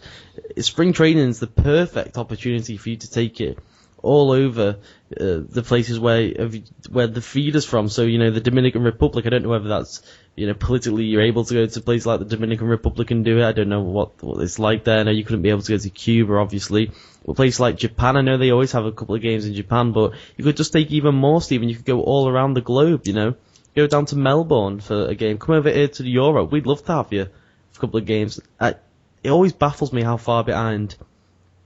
[SPEAKER 5] spring training is the perfect opportunity for you to take it all over the places where the feed is from. So, the Dominican Republic, I don't know whether that's, politically you're able to go to places like the Dominican Republic and do it. I don't know what it's like there. I know you couldn't be able to go to Cuba, obviously. A place like Japan, I know they always have a couple of games in Japan, but you could just take even more, Stephen. You could go all around the globe, Go down to Melbourne for a game. Come over here to Europe. We'd love to have you for a couple of games. It always baffles me how far behind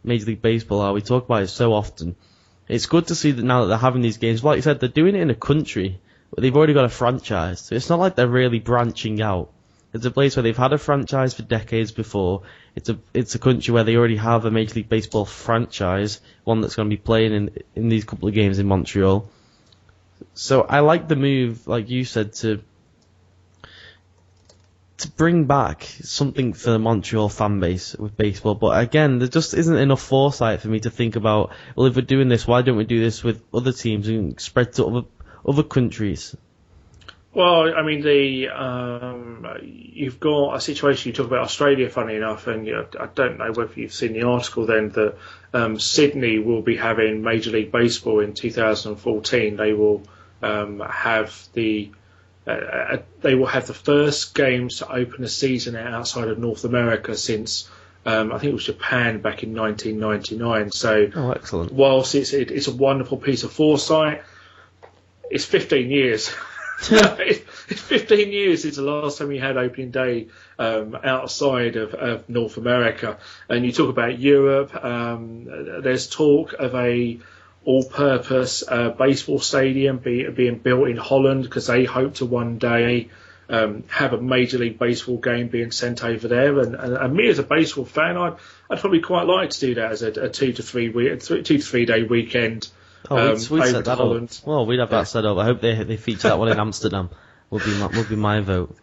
[SPEAKER 5] Major League Baseball are. We talk about it so often. It's good to see that now that they're having these games. Like you said, they're doing it in a country where they've already got a franchise. So it's not like they're really branching out. It's a place where they've had a franchise for decades before. It's a country where they already have a Major League Baseball franchise, one that's going to be playing in these couple of games in Montreal. So I like the move, like you said, to bring back something for the Montreal fan base with baseball. But again, there just isn't enough foresight for me to think about, well, if we're doing this, why don't we do this with other teams and spread to other countries?
[SPEAKER 6] Well, I mean, you've got a situation, you talk about Australia, funny enough, and I don't know whether you've seen the article then that Sydney will be having Major League Baseball in 2014. They will have the first games to open a season outside of North America since I think it was Japan back in 1999. So,
[SPEAKER 5] excellent.
[SPEAKER 6] Whilst it's a wonderful piece of foresight, it's 15 years. It's 15 years since the last time we had opening day outside of North America. And you talk about Europe. There's talk of a all-purpose baseball stadium being built in Holland, because they hope to one day have a Major League Baseball game being sent over there. And me as a baseball fan, I'd probably quite like to do that as a 2 to 3 day weekend.
[SPEAKER 5] We'd set that up. Well, we'd have that set up. I hope they feature that one in Amsterdam. Would be my vote.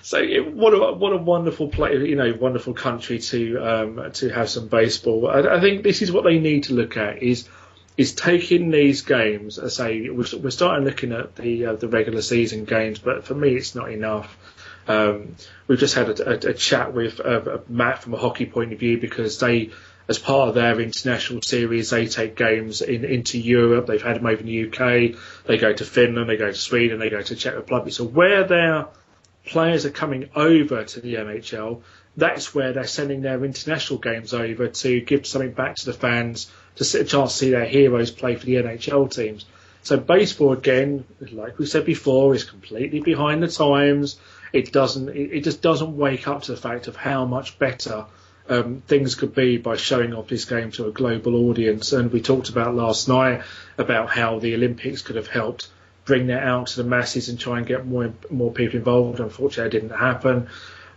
[SPEAKER 6] So what a wonderful wonderful country to have some baseball. I think this is what they need to look at is taking these games. I say we're starting looking at the regular season games, but for me it's not enough. We've just had a chat with Matt from a hockey point of view, because they, as part of their international series, they take games into Europe. They've had them over in the UK. They go to Finland, they go to Sweden, they go to Czech Republic. So where their players are coming over to the NHL, that's where they're sending their international games over to give something back to the fans, to sit a chance to see their heroes play for the NHL teams. So baseball, again, like we said before, is completely behind the times. It just doesn't wake up to the fact of how much better things could be by showing off this game to a global audience. And we talked about last night about how the Olympics could have helped bring that out to the masses and try and get more people involved. Unfortunately, it didn't happen.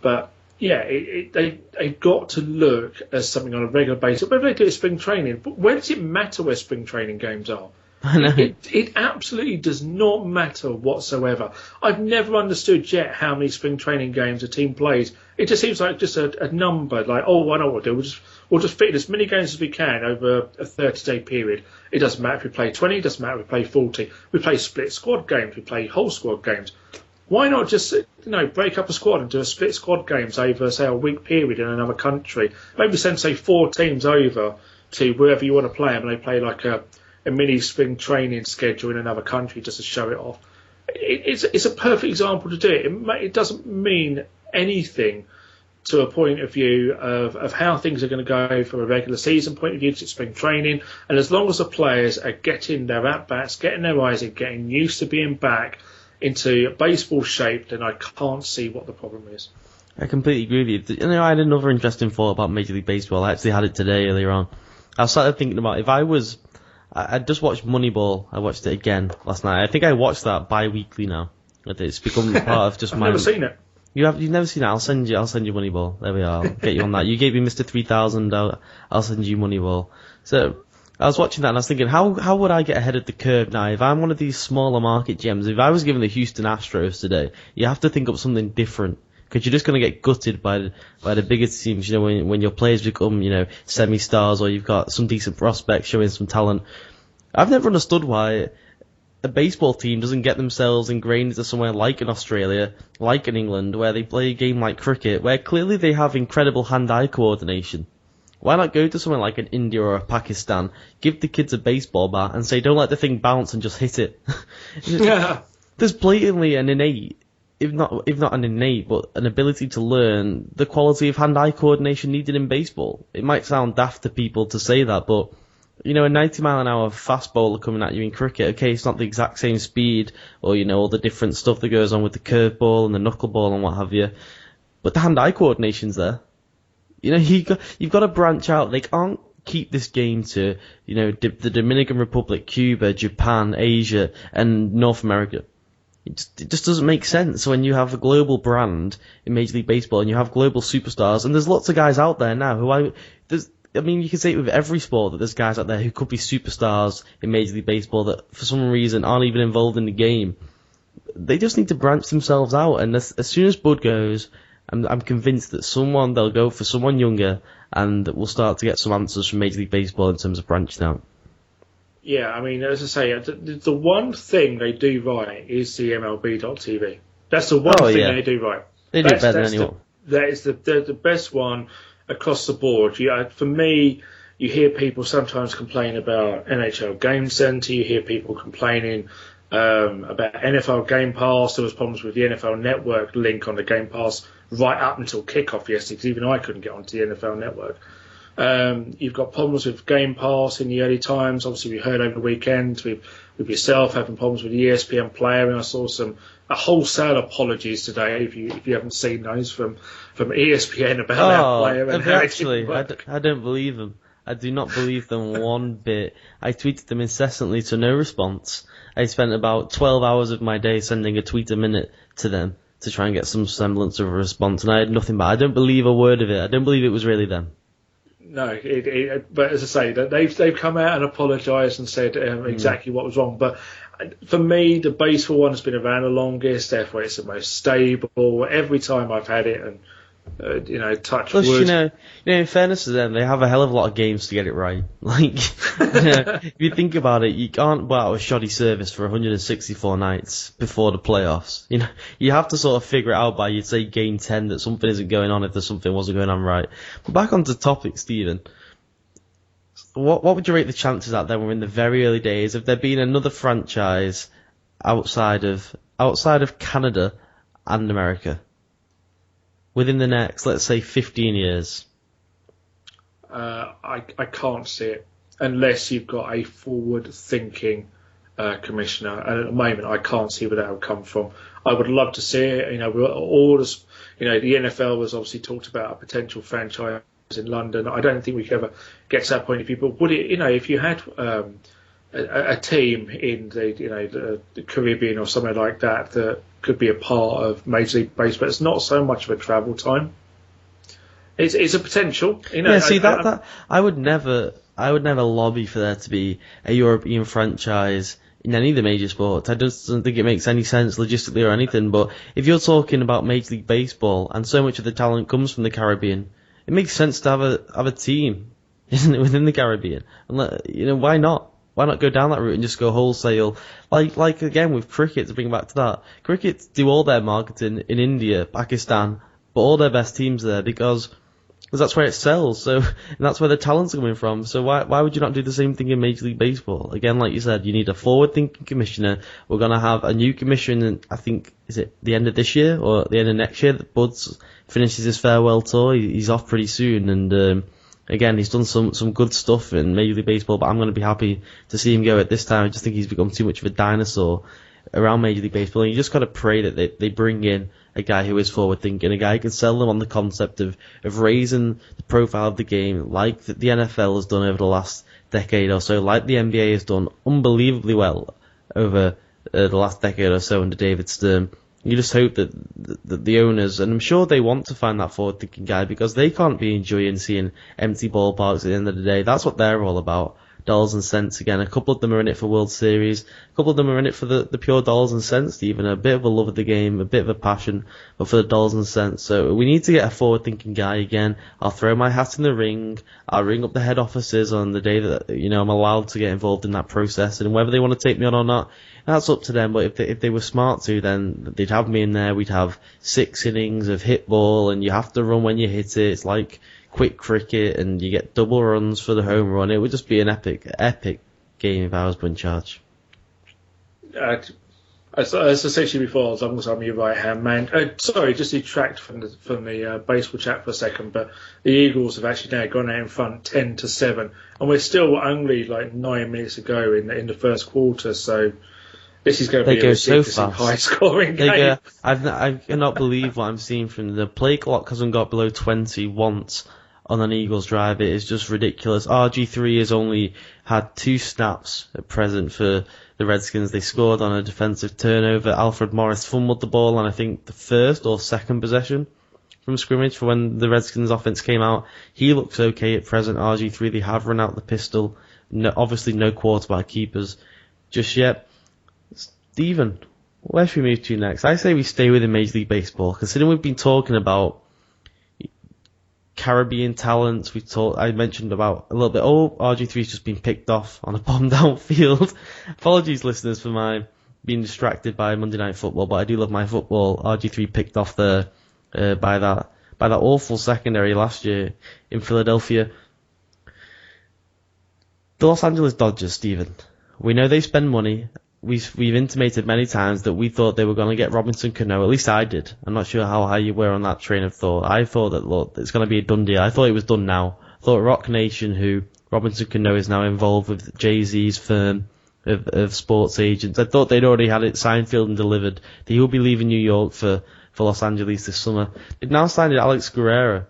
[SPEAKER 6] But yeah, they've got to look at something on a regular basis. Whether they do it spring training, but where does it matter where spring training games are?
[SPEAKER 5] I know.
[SPEAKER 6] It absolutely does not matter whatsoever. I've never understood yet how many spring training games a team plays. It just seems like just a number, like, I know what we'll do. We'll just fit as many games as we can over a 30-day period. It doesn't matter if we play 20, it doesn't matter if we play 40. We play split squad games, we play whole squad games. Why not just break up a squad and do a split squad games over, say, a week period in another country? Maybe send, say, 4 teams over to wherever you want to play them, and they play like a mini spring training schedule in another country just to show it off. It's a perfect example to do it. It doesn't mean anything to a point of view of how things are going to go from a regular season point of view to spring training. And as long as the players are getting their at-bats, getting their eyes in, getting used to being back into baseball shape, then I can't see what the problem is.
[SPEAKER 5] I completely agree with you. I had another interesting thought about Major League Baseball. I actually had it today earlier on. I started thinking about if I just watched Moneyball. I watched it again last night. I think I watched that bi-weekly now. It's become part of just
[SPEAKER 6] I've never seen it.
[SPEAKER 5] You've never seen it? I'll send you Moneyball. There we are. I'll get you on that. You gave me Mr. 3000. I'll send you Moneyball. So I was watching that and I was thinking, how would I get ahead of the curve now? If I'm one of these smaller market gems, if I was given the Houston Astros today, you have to think up something different. Because you're just going to get gutted by the bigger teams, when your players become, semi-stars, or you've got some decent prospects showing some talent. I've never understood why a baseball team doesn't get themselves ingrained into somewhere like in Australia, like in England, where they play a game like cricket, where clearly they have incredible hand-eye coordination. Why not go to somewhere like an India or a Pakistan, give the kids a baseball bat and say, don't let the thing bounce and just hit it?
[SPEAKER 6] Yeah.
[SPEAKER 5] There's blatantly an innate, if not an innate, but an ability to learn the quality of hand-eye coordination needed in baseball. It might sound daft to people to say that, but, a 90-mile-an-hour fast bowler coming at you in cricket, okay, it's not the exact same speed, or, all the different stuff that goes on with the curveball and the knuckleball and what have you, but the hand-eye coordination's there. You've got to branch out. They can't keep this game to, the Dominican Republic, Cuba, Japan, Asia, and North America. It just doesn't make sense when you have a global brand in Major League Baseball and you have global superstars, and there's lots of guys out there now you can say it with every sport that there's guys out there who could be superstars in Major League Baseball that for some reason aren't even involved in the game. They just need to branch themselves out, and as soon as Bud goes, I'm convinced that they'll go for someone younger, and we'll start to get some answers from Major League Baseball in terms of branching out.
[SPEAKER 6] Yeah, as I say, the one thing they do right is the MLB.TV. That's the one thing they do right.
[SPEAKER 5] They do it better than anyone.
[SPEAKER 6] That is the best one across the board. For me, you hear people sometimes complain about NHL Game Center. You hear people complaining about NFL Game Pass. There was problems with the NFL Network link on the Game Pass right up until kickoff yesterday, because even I couldn't get onto the NFL Network. You've got problems with Game Pass in the early times. Obviously, we heard over the weekend with yourself having problems with the ESPN player, and I saw a wholesale apologies today, if you haven't seen those from ESPN about that player. And
[SPEAKER 5] actually, I don't believe them. I do not believe them one bit. I tweeted them incessantly to no response. I spent about 12 hours of my day sending a tweet a minute to them to try and get some semblance of a response, and I had nothing back. I don't believe a word of it. I don't believe it was really them.
[SPEAKER 6] No, but as I say, that they've come out and apologised and said exactly what was wrong. But for me, the baseball one has been around the longest. Therefore, it's the most stable. Every time I've had it, and touch
[SPEAKER 5] Plus,
[SPEAKER 6] wood.
[SPEAKER 5] in fairness to them, they have a hell of a lot of games to get it right. Like, if you think about it, you can't put out a shoddy service for 164 nights before the playoffs. You have to sort of figure it out by, you'd say, game 10 that something isn't going on if there's something wasn't going on right. But back onto the topic, Stephen. What would you rate the chances at then? We're in the very early days of there being another franchise outside of Canada and America within the next, let's say, 15 years?
[SPEAKER 6] I can't see it unless you've got a forward-thinking commissioner. And at the moment, I can't see where that would come from. I would love to see it. The NFL was obviously talked about a potential franchise in London. I don't think we could ever get to that point. If you would it, if you had a team in the Caribbean or somewhere like that that could be a part of Major League Baseball, it's not so much of a travel time. It's a potential.
[SPEAKER 5] I would never lobby for there to be a European franchise in any of the major sports. I just don't think it makes any sense logistically or anything. But if you're talking about Major League Baseball and so much of the talent comes from the Caribbean, it makes sense to have a team, isn't it, within the Caribbean? And why not? Why not go down that route and just go wholesale? Like again with cricket, to bring back to that. Cricket do all their marketing in India, Pakistan, but all their best teams there because that's where it sells. So, and that's where the talent's coming from. So why would you not do the same thing in Major League Baseball? Again, like you said, you need a forward-thinking commissioner. We're going to have a new commission, I think, is it the end of this year or the end of next year that Buds finishes his farewell tour? He's off pretty soon, and again, he's done some good stuff in Major League Baseball, but I'm going to be happy to see him go at this time. I just think he's become too much of a dinosaur around Major League Baseball, and you just got to pray that they bring in a guy who is forward-thinking, a guy who can sell them on the concept of raising the profile of the game, like the NFL has done over the last decade or so, like the NBA has done unbelievably well over the last decade or so under David Stern. You just hope that the owners, and I'm sure they want to find that forward-thinking guy because they can't be enjoying seeing empty ballparks at the end of the day. That's what they're all about. Dollars and cents again. A couple of them are in it for World Series. A couple of them are in it for the pure dollars and cents, even a bit of a love of the game, a bit of a passion, but for the dollars and cents. So we need to get a forward-thinking guy again. I'll throw my hat in the ring. I'll ring up the head offices on the day that I'm allowed to get involved in that process, and whether they want to take me on or not, that's up to them. But if they were smart to, then they'd have me in there. We'd have 6 innings of hit ball, and you have to run when you hit it. It's like quick cricket, and you get double runs for the home run. It would just be an epic game if I was in charge.
[SPEAKER 6] As I said to you before, I'm also your right hand man. Sorry, just detract from the baseball chat for a second, but the Eagles have actually now gone out in front 10-7, and we're still only like 9 minutes to go in the first quarter. So this is going to be a ridiculously high-scoring game.
[SPEAKER 5] I cannot believe what I'm seeing from the play clock hasn't got below 20 once on an Eagles drive. It is just ridiculous. RG3 has only had 2 snaps at present for the Redskins. They scored on a defensive turnover. Alfred Morris fumbled the ball on, I think, the first or second possession from scrimmage for when the Redskins offense came out. He looks okay at present. RG3, they have run out the pistol. Obviously no quarterback keepers just yet. Stephen, where should we move to next? I say we stay within Major League Baseball, considering we've been talking about Caribbean talents. I mentioned about a little bit. RG3's just been picked off on a bombed out field. Apologies, listeners, for my being distracted by Monday Night Football, but I do love my football. RG3 picked off there by that awful secondary last year in Philadelphia. The Los Angeles Dodgers, Stephen. We know they spend money. We've intimated many times that we thought they were going to get Robinson Cano. At least I did. I'm not sure how high you were on that train of thought. I thought that, it's going to be a done deal. I thought it was done now. I thought Rock Nation, who Robinson Cano is now involved with Jay-Z's firm of sports agents, I thought they'd already had it signed, filled and delivered, that he'll be leaving New York for Los Angeles this summer. They've now signed Alex Guerrero,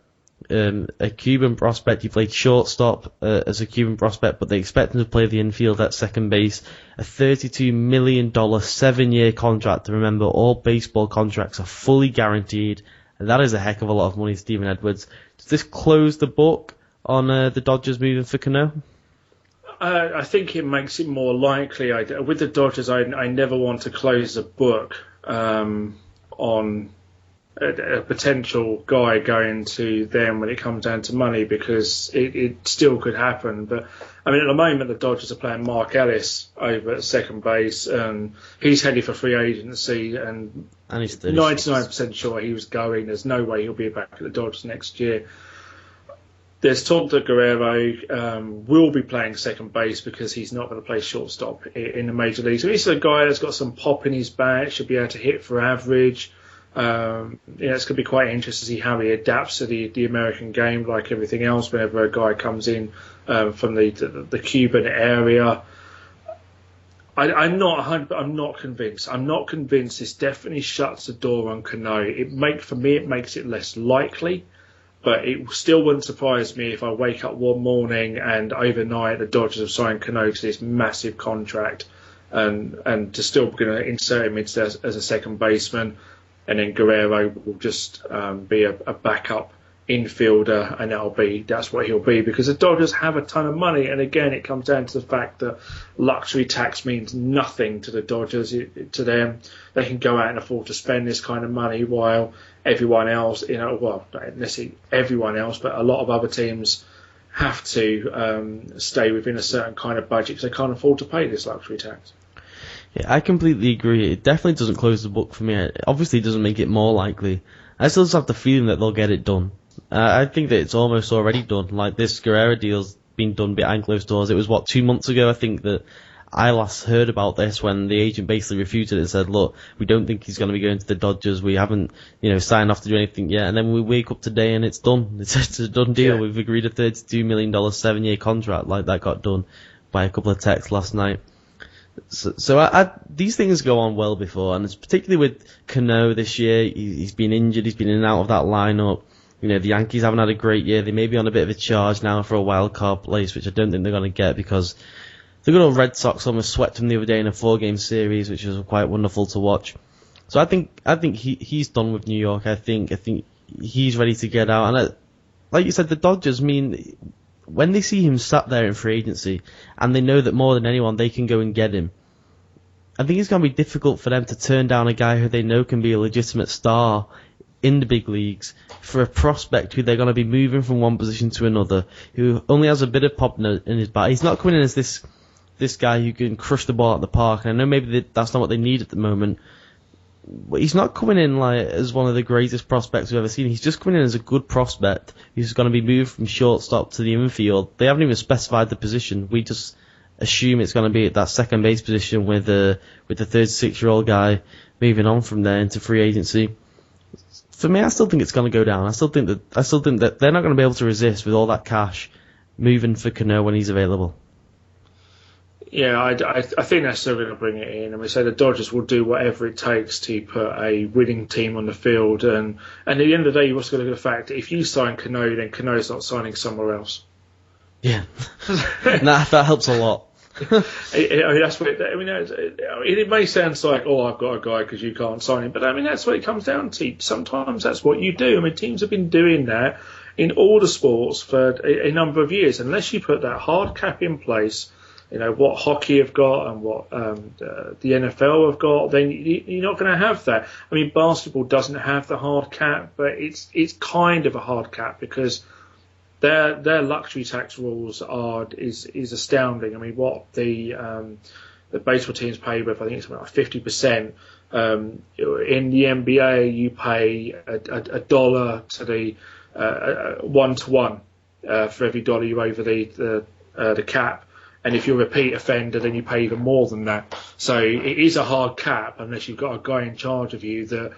[SPEAKER 5] a Cuban prospect. He played shortstop as a Cuban prospect, but they expect him to play the infield at second base. A $32 million 7-year contract. Remember, all baseball contracts are fully guaranteed, and that is a heck of a lot of money, Steven Edwards. Does this close the book on the Dodgers moving for Cano?
[SPEAKER 6] I think it makes it more likely. With the Dodgers, I never want to close the book on a potential guy going to them when it comes down to money, because it still could happen. But I mean, at the moment, the Dodgers are playing Mark Ellis over at second base, and he's headed for free agency, and he's 99% sure he was going. There's no way he'll be back at the Dodgers next year. There's talk that Guerrero will be playing second base because he's not going to play shortstop in the major leagues. So he's a guy that's got some pop in his bat, should be able to hit for average. It's going to be quite interesting to see how he adapts to the American game, like everything else. Whenever a guy comes in from the Cuban area, I'm not convinced. I'm not convinced. This definitely shuts the door on Cano. For me, it makes it less likely. But it still wouldn't surprise me if I wake up one morning and overnight the Dodgers have signed Cano to this massive contract, and to still going to insert him as a second baseman, and then Guerrero will just be a backup infielder, and that's what he'll be, because the Dodgers have a ton of money. And again, it comes down to the fact that luxury tax means nothing to the Dodgers. To them, they can go out and afford to spend this kind of money, while everyone else, not necessarily everyone else, but a lot of other teams have to stay within a certain kind of budget because they can't afford to pay this luxury tax.
[SPEAKER 5] Yeah, I completely agree. It definitely doesn't close the book for me. It obviously doesn't make it more likely. I still just have the feeling that they'll get it done. I think that it's almost already done. Like, this Guerrero deal's been done behind closed doors. It was, 2 months ago, I think, that I last heard about this, when the agent basically refuted it and said, look, we don't think he's going to be going to the Dodgers. We haven't, signed off to do anything yet. And then we wake up today and it's done. It's a done deal. Yeah. We've agreed a $32 million 7-year contract. Like, that got done by a couple of texts last night. So these things go on well before, and it's particularly with Cano this year. He's been injured. He's been in and out of that lineup. The Yankees haven't had a great year. They may be on a bit of a charge now for a wild card place, which I don't think they're going to get, because the good old Red Sox almost swept them the other day in a 4-game series, which was quite wonderful to watch. So I think he's done with New York. I think he's ready to get out. And like you said, the Dodgers, when they see him sat there in free agency, and they know that more than anyone they can go and get him, I think it's going to be difficult for them to turn down a guy who they know can be a legitimate star in the big leagues for a prospect who they're going to be moving from one position to another, who only has a bit of pop in his bat. He's not coming in as this guy who can crush the ball at the park, and I know maybe that's not what they need at the moment, but he's not coming in as one of the greatest prospects we've ever seen. He's just coming in as a good prospect who's going to be moved from shortstop to the infield. They haven't even specified the position. We just assume it's going to be at that second base position with the 36-year-old guy moving on from there into free agency. For me, I still think it's going to go down. I still think that they're not going to be able to resist with all that cash moving for Cano when he's available. Yeah,
[SPEAKER 6] I think they're still going to bring it in. And we say the Dodgers will do whatever it takes to put a winning team on the field. And at the end of the day, you also got to look at the fact that if you sign Cano, then Cano's not signing somewhere else.
[SPEAKER 5] Yeah, that helps a lot.
[SPEAKER 6] That's what it may sound like, I've got a guy because you can't sign him, but that's what it comes down to. Sometimes that's what you do. Teams have been doing that in all the sports for a number of years. Unless you put that hard cap in place, what hockey have got and what the NFL have got, then you're not going to have that. Basketball doesn't have the hard cap, but it's kind of a hard cap because their luxury tax rules is astounding. What the baseball teams pay with, I think it's something like 50%. In the NBA, you pay a dollar to the 1-to-1 for every dollar you over the cap. And if you're a repeat offender, then you pay even more than that. So it is a hard cap unless you've got a guy in charge of you that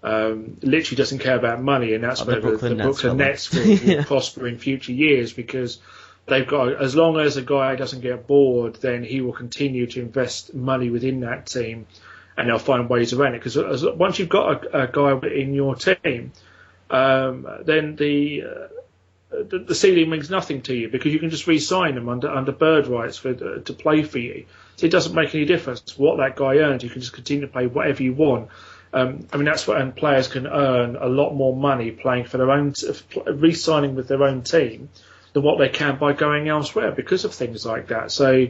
[SPEAKER 6] literally doesn't care about money, and that's where the Brooklyn Nets will prosper in future years, because they've got, as long as a guy doesn't get bored, then he will continue to invest money within that team, and they'll find ways around it. Because once you've got a guy in your team, then the ceiling means nothing to you because you can just re-sign them under bird rights to play for you. So it doesn't make any difference what that guy earns. You can just continue to play whatever you want. That's what, and players can earn a lot more money playing for their own, re-signing with their own team than what they can by going elsewhere because of things like that. So,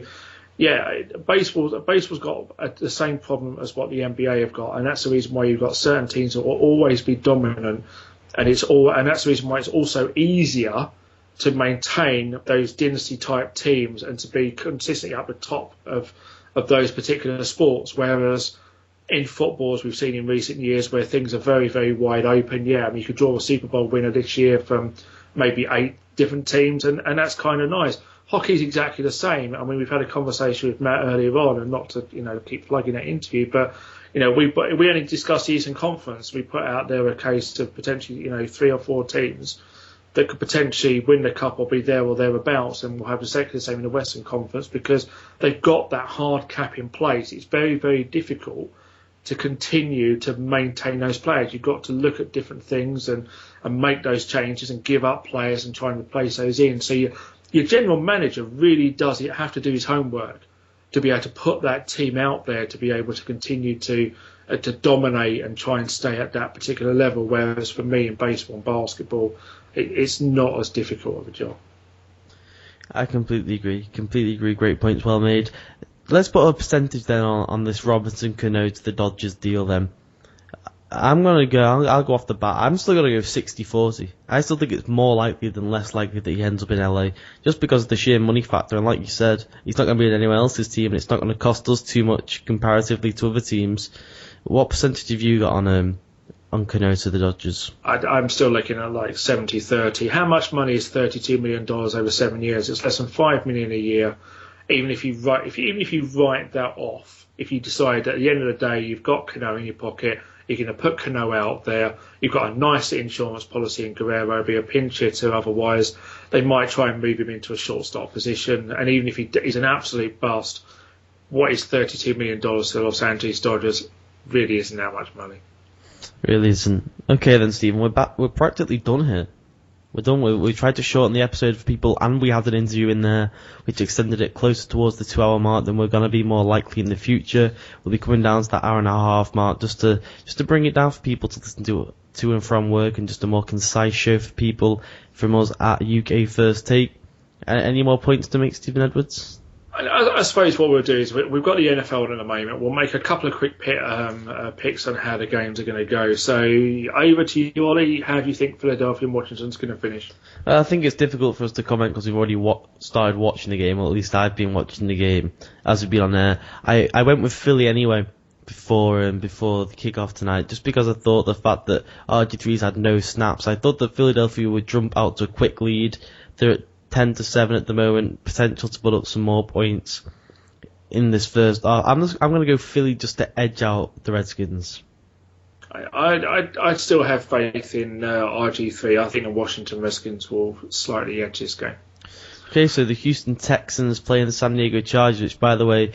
[SPEAKER 6] yeah, baseball's got the same problem as what the NBA have got, and that's the reason why you've got certain teams that will always be dominant, and that's the reason why it's also easier to maintain those dynasty type teams and to be consistently at the top of those particular sports. Whereas in football, as we've seen in recent years, where things are very, very wide open, you could draw a Super Bowl winner this year from maybe 8 different teams, and that's kind of nice. Hockey's exactly the same. I mean, we've had a conversation with Matt earlier on, and not to keep plugging that interview, but we only discussed the Eastern Conference. We put out there a case of potentially 3 or 4 teams that could potentially win the cup or be there or thereabouts, and we'll have exactly the same in the Western Conference because they've got that hard cap in place. It's very, very difficult to continue to maintain those players. You've got to look at different things and make those changes and give up players and try and replace those in. So your general manager really does have to do his homework to be able to put that team out there to be able to continue to dominate and try and stay at that particular level. Whereas for me in baseball and basketball, it's not as difficult of a job.
[SPEAKER 5] I completely agree. Great points well made. Let's put a percentage then on this Robinson Cano to the Dodgers deal then. I'll go off the bat. I'm still going to go 60-40. I still think it's more likely than less likely that he ends up in LA, just because of the sheer money factor. And like you said, he's not going to be in anyone else's team, and it's not going to cost us too much comparatively to other teams. What percentage have you got on Cano to the Dodgers?
[SPEAKER 6] I'm still looking at like 70-30. How much money is $32 million over 7 years? It's less than $5 million a year. Even if you write that off, if you decide that at the end of the day you've got Cano in your pocket, you're going to put Cano out there, you've got a nice insurance policy in Guerrero, be a pinch hitter, otherwise they might try and move him into a shortstop position. And even if he's an absolute bust, what is $32 million to the Los Angeles Dodgers really isn't that much money.
[SPEAKER 5] Really isn't. Okay then, Stephen, we're back. We're practically done here. We're done. We tried to shorten the episode for people, and we had an interview in there which extended it closer towards the 2-hour mark than we're going to be more likely in the future. We'll be coming down to that hour and a half mark just to bring it down for people to listen to and from work, and just a more concise show for people from us at UK First Take. Any more points to make, Stephen Edwards?
[SPEAKER 6] I suppose what we'll do is we've got the NFL on at the moment. We'll make a couple of quick picks on how the games are going to go. So over to you, Ollie. How do you think Philadelphia and Washington's going to finish?
[SPEAKER 5] I think it's difficult for us to comment because we've already started watching the game, or at least I've been watching the game as we've been on there. I went with Philly anyway before the kickoff tonight, just because I thought the fact that RG3's had no snaps, I thought that Philadelphia would jump out to a quick lead. They're at 10-7 at the moment, potential to put up some more points in this first. I'm going to go Philly just to edge out the Redskins.
[SPEAKER 6] I still have faith in RG3. I think the Washington Redskins will slightly edge this game.
[SPEAKER 5] Okay, so the Houston Texans playing the San Diego Chargers, which, by the way,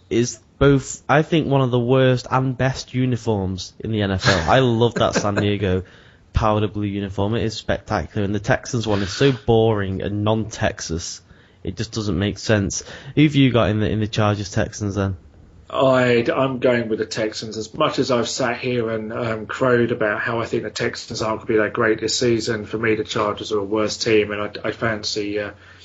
[SPEAKER 5] is both, I think, one of the worst and best uniforms in the NFL. I love that San Diego powder blue uniform. It is spectacular, and the Texans one is so boring and non-Texas. It just doesn't make sense. Who have you got in the Chargers Texans then?
[SPEAKER 6] I'm going with the Texans. As much as I've sat here and crowed about how I think the Texans aren't going to be that great this season, for me the Chargers are a worse team, and I fancy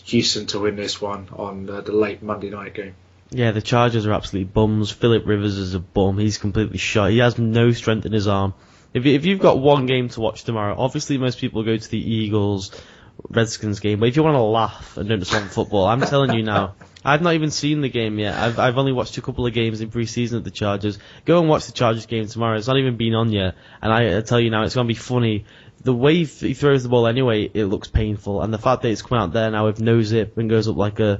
[SPEAKER 6] Houston to win this one on the late Monday night game.
[SPEAKER 5] Yeah, the Chargers are absolutely bums. Phillip Rivers is a bum. He's completely shot. He has no strength in his arm. If you've got one game to watch tomorrow, obviously most people go to the Eagles-Redskins game, but if you want to laugh and don't just want football, I'm telling you now, I've not even seen the game yet. I've only watched a couple of games in pre-season at the Chargers. Go and watch the Chargers game tomorrow. It's not even been on yet, and I tell you now, it's going to be funny. The way he throws the ball anyway, it looks painful, and the fact that it's come out there now with no zip and goes up like a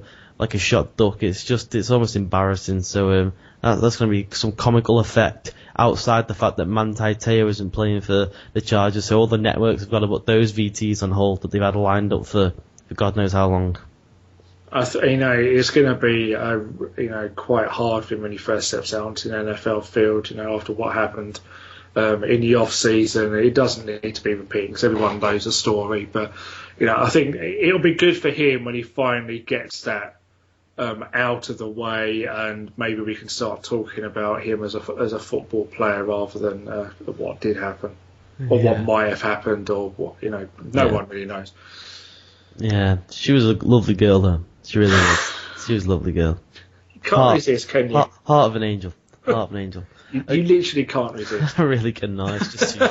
[SPEAKER 5] shot duck, it's almost embarrassing. So that's going to be some comical effect outside the fact that Manti Te'o isn't playing for the Chargers, so all the networks have got to put those VTs on hold that they've had lined up for God knows how long.
[SPEAKER 6] It's going to be quite hard for him when he first steps out onto the NFL field. After what happened in the off season. It doesn't need to be repeated because everyone knows the story. But I think it'll be good for him when he finally gets that out of the way, and maybe we can start talking about him as a football player rather than what did happen or what might have happened, or what no one really knows.
[SPEAKER 5] Yeah, she was a lovely girl though. She really was. She was a lovely girl.
[SPEAKER 6] You can't resist, can you?
[SPEAKER 5] Heart of an angel. Heart of an angel.
[SPEAKER 6] You literally can't resist.
[SPEAKER 5] I really cannot. It's just too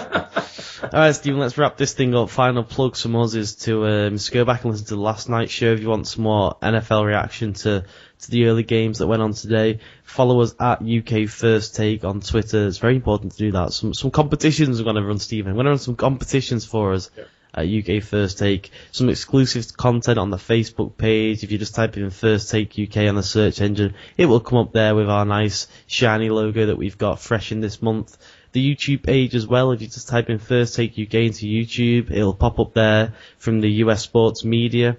[SPEAKER 5] Alright, Stephen, let's wrap this thing up. Final plug from us is to go back and listen to last night's show if you want some more NFL reaction to the early games that went on today. Follow us at UK First Take on Twitter. It's very important to do that. Some competitions we're going to run, Stephen. We're going to run some competitions for us. Yeah. At UK First Take, some exclusive content on the Facebook page. If you just type in First Take UK on the search engine, it will come up there with our nice shiny logo that we've got fresh in this month. The YouTube page as well, if you just type in First Take UK into YouTube, it'll pop up there from the US Sports Media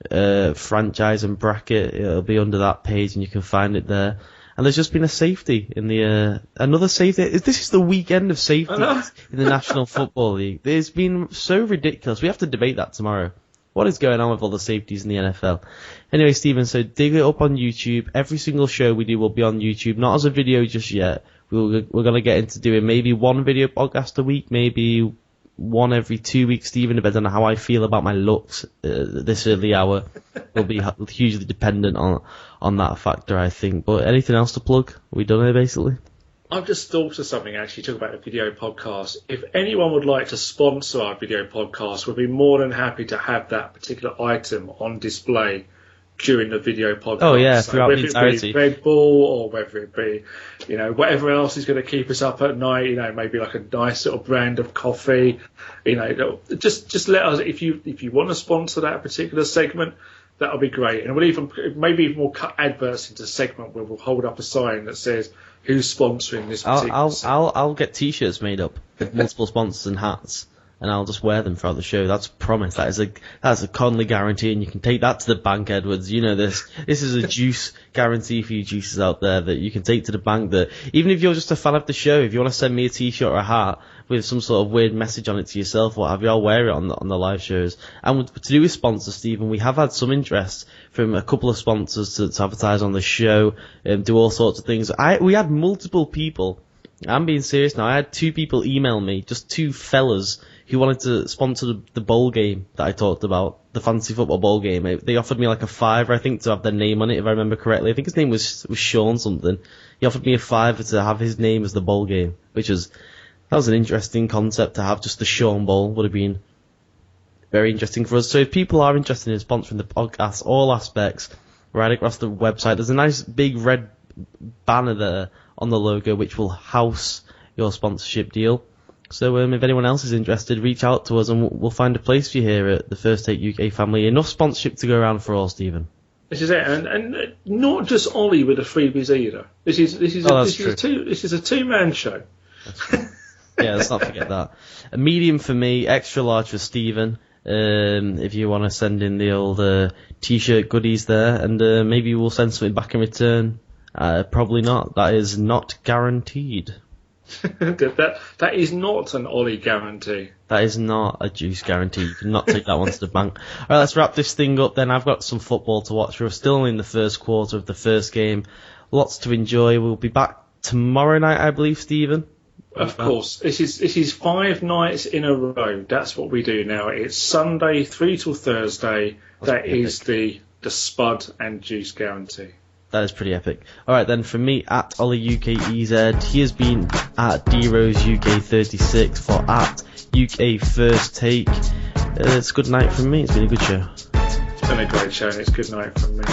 [SPEAKER 5] franchise and bracket. It'll be under that page and you can find it there. And there's just been a safety in the another safety. This is the weekend of safeties in the National Football League. It's been so ridiculous. We have to debate that tomorrow. What is going on with all the safeties in the NFL? Anyway, Stephen, so dig it up on YouTube. Every single show we do will be on YouTube, not as a video just yet. We're going to get into doing maybe one video podcast a week, maybe one every 2 weeks, Stephen, depending on how I feel about my looks this early hour. Will be hugely dependent on that factor, I think. But anything else to plug? Are we done here, basically?
[SPEAKER 6] I've just thought of something, actually, talk about the video podcast. If anyone would like to sponsor our video podcast, we'd be more than happy to have that particular item on display during the video podcast.
[SPEAKER 5] Oh, yeah, throughout the entirety.
[SPEAKER 6] Whether it be Red Bull or whether it be, whatever else is going to keep us up at night, maybe like a nice little brand of coffee, just let us, if you want to sponsor that particular segment, that'll be great. And we'll we'll cut adverts into a segment where we'll hold up a sign that says who's sponsoring this particular segment.
[SPEAKER 5] I'll get t-shirts made up with multiple sponsors and hats, and I'll just wear them throughout the show. That's a promise. That's a Conley guarantee, and you can take that to the bank, Edwards. You know this. This is a juice guarantee for you juices out there that you can take to the bank. That even if you're just a fan of the show, if you want to send me a t-shirt or a hat with some sort of weird message on it to yourself, what have you, I'll wear it on the live shows. And to do with sponsors, Stephen, we have had some interest from a couple of sponsors to advertise on the show and do all sorts of things. We had multiple people. I'm being serious now. I had 2 people email me, just 2 fellas who wanted to sponsor the bowl game that I talked about, the fantasy football bowl game. They offered me like a $5, I think, to have their name on it, if I remember correctly. I think his name was Sean something. He offered me a $5 to have his name as the bowl game, that was an interesting concept to have. Just the Sean Bowl would have been very interesting for us. So if people are interested in sponsoring the podcast, all aspects, right across the website, there's a nice big red banner there on the logo which will house your sponsorship deal. So if anyone else is interested, reach out to us and we'll find a place for you here at the First Take UK family. Enough sponsorship to go around for all, Stephen.
[SPEAKER 6] This is it, and not just Ollie with the freebies either. This is a two-man show.
[SPEAKER 5] Yeah, let's not forget that. A medium for me, extra large for Stephen. If you want to send in the old t-shirt goodies there, and maybe we'll send something back in return. Probably not. That is not guaranteed.
[SPEAKER 6] That is not an Ollie guarantee.
[SPEAKER 5] That is not a juice guarantee. You cannot take that one to the bank. Alright, let's wrap this thing up then. I've got some football to watch. We're still in the first quarter of the first game. Lots to enjoy. We'll be back tomorrow night, I believe, Stephen.
[SPEAKER 6] Of course. This is 5 nights in a row. That's what we do now. It's Sunday 3 till Thursday. That is the Spud and Juice guarantee.
[SPEAKER 5] That is pretty epic. Alright then, from me at Ollie UKEZ, he has been at DRose UK36 for at UK First Take. It's good night from me. It's been a good show.
[SPEAKER 6] It's been a great show and it's good night from me.